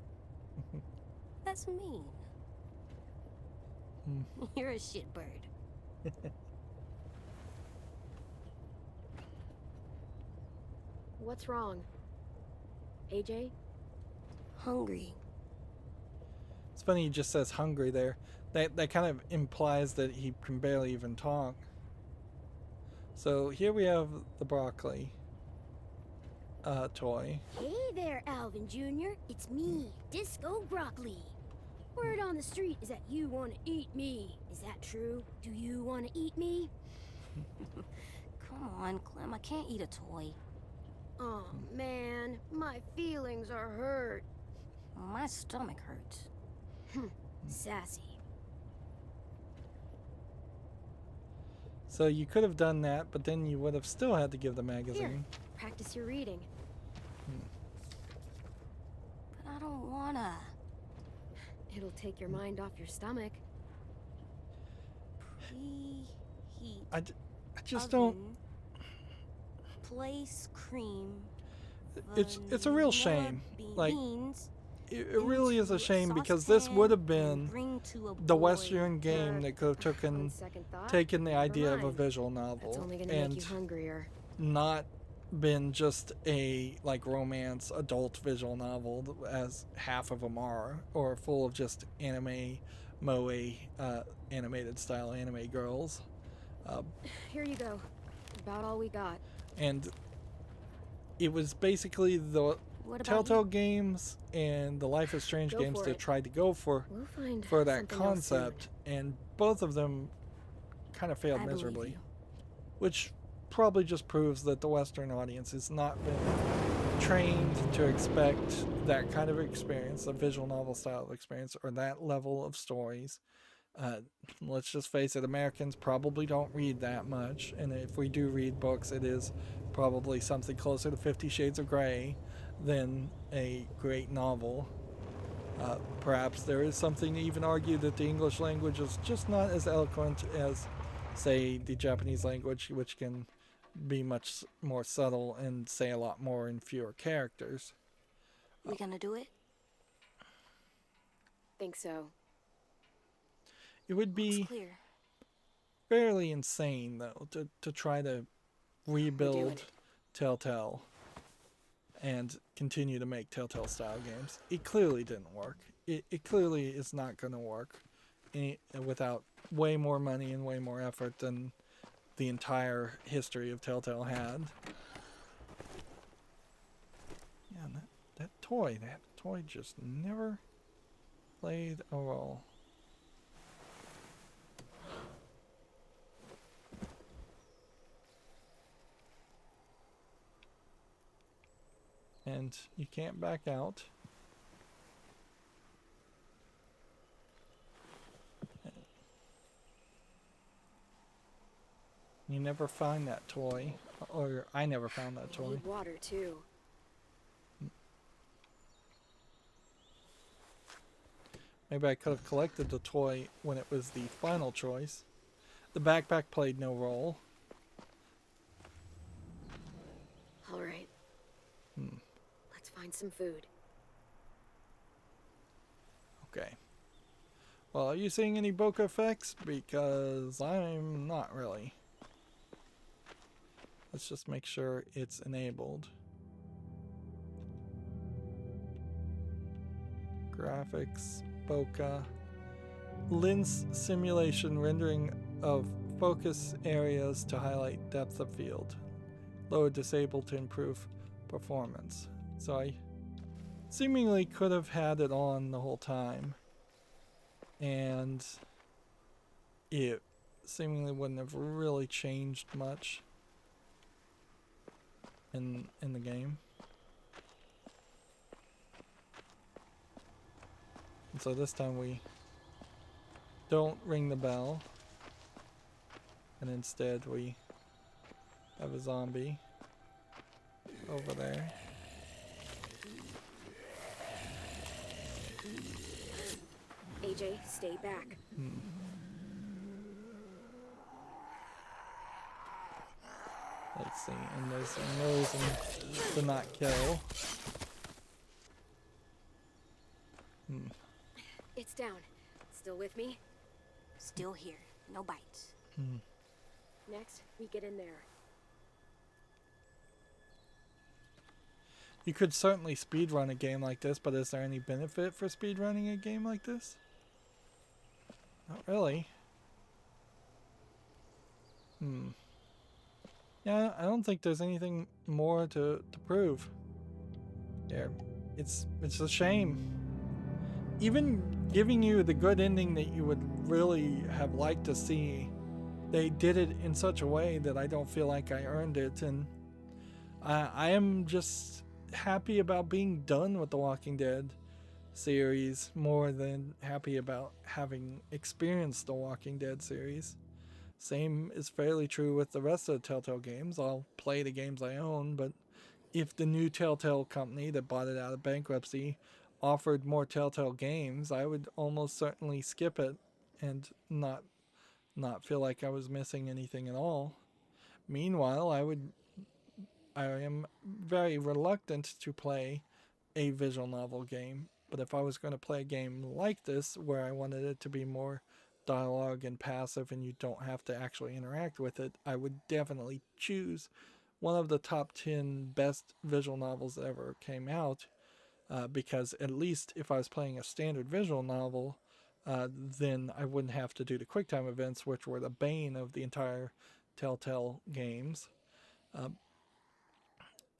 S3: That's mean. You're a shitbird.
S2: What's wrong? AJ?
S3: Hungry.
S1: It's funny he just says hungry there. That kind of implies that he can barely even talk. So here we have the broccoli toy.
S5: Hey there, Alvin Jr. It's me, Disco Broccoli. Word on the street is that you want to eat me. Is that true? Do you want to eat me?
S3: Come on, Clem. I can't eat a toy.
S5: Oh, man. My feelings are hurt.
S3: Well, my stomach hurts.
S5: Sassy.
S1: So you could have done that, but then you would have still had to give the
S2: Here,
S1: magazine.
S2: practice your reading.
S3: But I don't wanna.
S2: It'll take your mind off your stomach.
S3: Preheat.
S1: I just don't.
S3: Oven, place cream.
S1: It's a real shame. Like,
S3: beans
S1: it really is a
S3: into
S1: shame, because this
S3: saucepan
S1: would have
S3: and
S1: been
S3: bring to a
S1: the
S3: boil.
S1: Western game that could have
S2: On second thought,
S1: taken the
S2: never
S1: idea of a
S2: mind.
S1: visual
S2: That's
S1: novel
S2: only gonna make
S1: and
S2: you hungrier.
S1: not been just a like romance adult visual novel, as half of them are, or full of just anime moe animated style anime girls.
S2: Here you go. About all we got.
S1: And it was basically the
S3: What about
S1: Telltale
S3: you?
S1: games and the Life is Strange
S2: Go
S1: games
S2: for
S1: that
S2: it.
S1: tried to go for
S2: We'll find
S1: that
S2: something else soon.
S1: concept, and both of them kind of failed
S3: I believe
S1: miserably,
S3: you.
S1: which probably just proves that the Western audience has not been trained to expect that kind of experience, a visual novel style experience, or that level of stories. Let's just face it, Americans probably don't read that much, and if we do read books, it is probably something closer to 50 Shades of Grey than a great novel. Perhaps there is something to even argue that the English language is just not as eloquent as, say, the Japanese language, which can be much more subtle and say a lot more in fewer characters.
S3: We gonna do it?
S2: Think so.
S1: It would
S3: Looks
S1: be
S3: clear.
S1: fairly insane, though, to try to rebuild Telltale and continue to make Telltale style games. It clearly didn't work. It clearly is not going to work. without way more money and way more effort than the entire history of Telltale had. Yeah, and that toy just never played a role. And you can't back out. You never find that toy, or I never found that
S2: I
S1: toy.
S2: need water too.
S1: Maybe I could have collected the toy when it was the final choice. The backpack played no role.
S2: All right. Let's find some food.
S1: Okay. Well, are you seeing any bokeh effects? Because I'm not really. Let's just make sure it's enabled. Graphics, bokeh, lens simulation, rendering of focus areas to highlight depth of field. Lower disabled to improve performance. So I seemingly could have had it on the whole time, and it seemingly wouldn't have really changed much in the game. And so this time we don't ring the bell, and instead we have a zombie over there.
S2: AJ, stay back.
S1: Let's see, and there's a reason to not kill.
S2: It's down. Still with me?
S3: Still here. No bites.
S2: Next, we get in there.
S1: You could certainly speedrun a game like this, but is there any benefit for speedrunning a game like this? Not really. Yeah, I don't think there's anything more to prove. There, it's a shame. Even giving you the good ending that you would really have liked to see, they did it in such a way that I don't feel like I earned it, and I am just happy about being done with the Walking Dead series more than happy about having experienced the Walking Dead series. Same is fairly true with the rest of the Telltale games. I'll play the games I own, but if the new Telltale company that bought it out of bankruptcy offered more Telltale games, I would almost certainly skip it and not feel like I was missing anything at all. Meanwhile, I am very reluctant to play a visual novel game, but if I was going to play a game like this where I wanted it to be more dialogue and passive and you don't have to actually interact with it, I would definitely choose one of the top 10 best visual novels that ever came out, because at least if I was playing a standard visual novel, then I wouldn't have to do the QuickTime events, which were the bane of the entire Telltale games.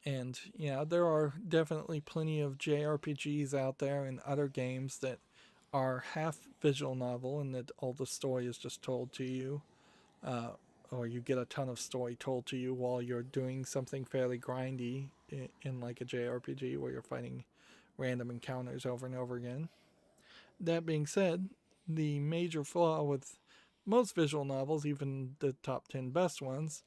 S1: And yeah, there are definitely plenty of JRPGs out there and other games that are half visual novel and that all the story is just told to you, or you get a ton of story told to you while you're doing something fairly grindy in like a JRPG where you're fighting random encounters over and over again. That being said, the major flaw with most visual novels, even the top 10 best ones,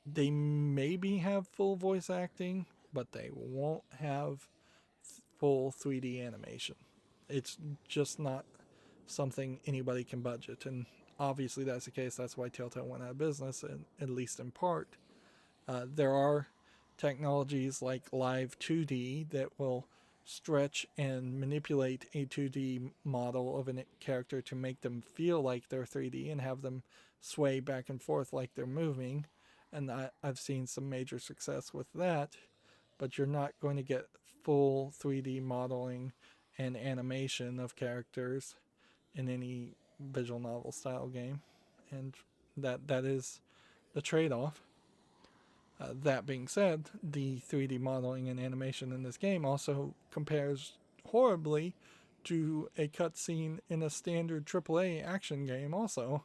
S1: they maybe have full voice acting, but they won't have full 3D animation. It's just not something anybody can budget, and obviously that's the case. That's why Telltale went out of business, and at least in part. There are technologies like Live 2D that will stretch and manipulate a 2D model of a character to make them feel like they're 3D and have them sway back and forth like they're moving. And I've seen some major success with that, but you're not going to get full 3D modeling and animation of characters in any visual novel style game, and that is the trade-off. That being said, the 3D modeling and animation in this game also compares horribly to a cutscene in a standard AAA action game also.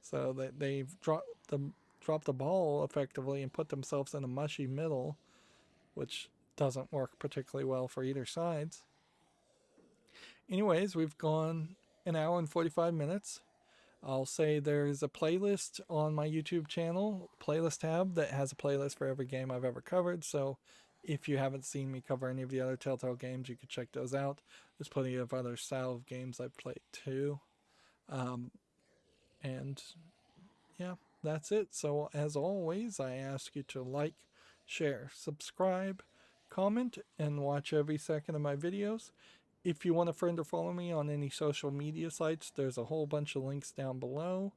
S1: So that they've dropped the ball effectively and put themselves in a mushy middle, which doesn't work particularly well for either sides. Anyways, we've gone an hour and 45 minutes. I'll say there's a playlist on my YouTube channel, playlist tab, that has a playlist for every game I've ever covered. So if you haven't seen me cover any of the other Telltale games, you can check those out. There's plenty of other style of games I've played too. And yeah, that's it. So as always, I ask you to like, share, subscribe, comment, and watch every second of my videos. If you want to friend or follow me on any social media sites, there's a whole bunch of links down below.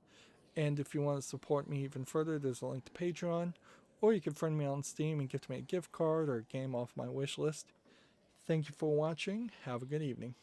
S1: And if you want to support me even further, there's a link to Patreon. Or you can friend me on Steam and gift me a gift card or a game off my wish list. Thank you for watching. Have a good evening.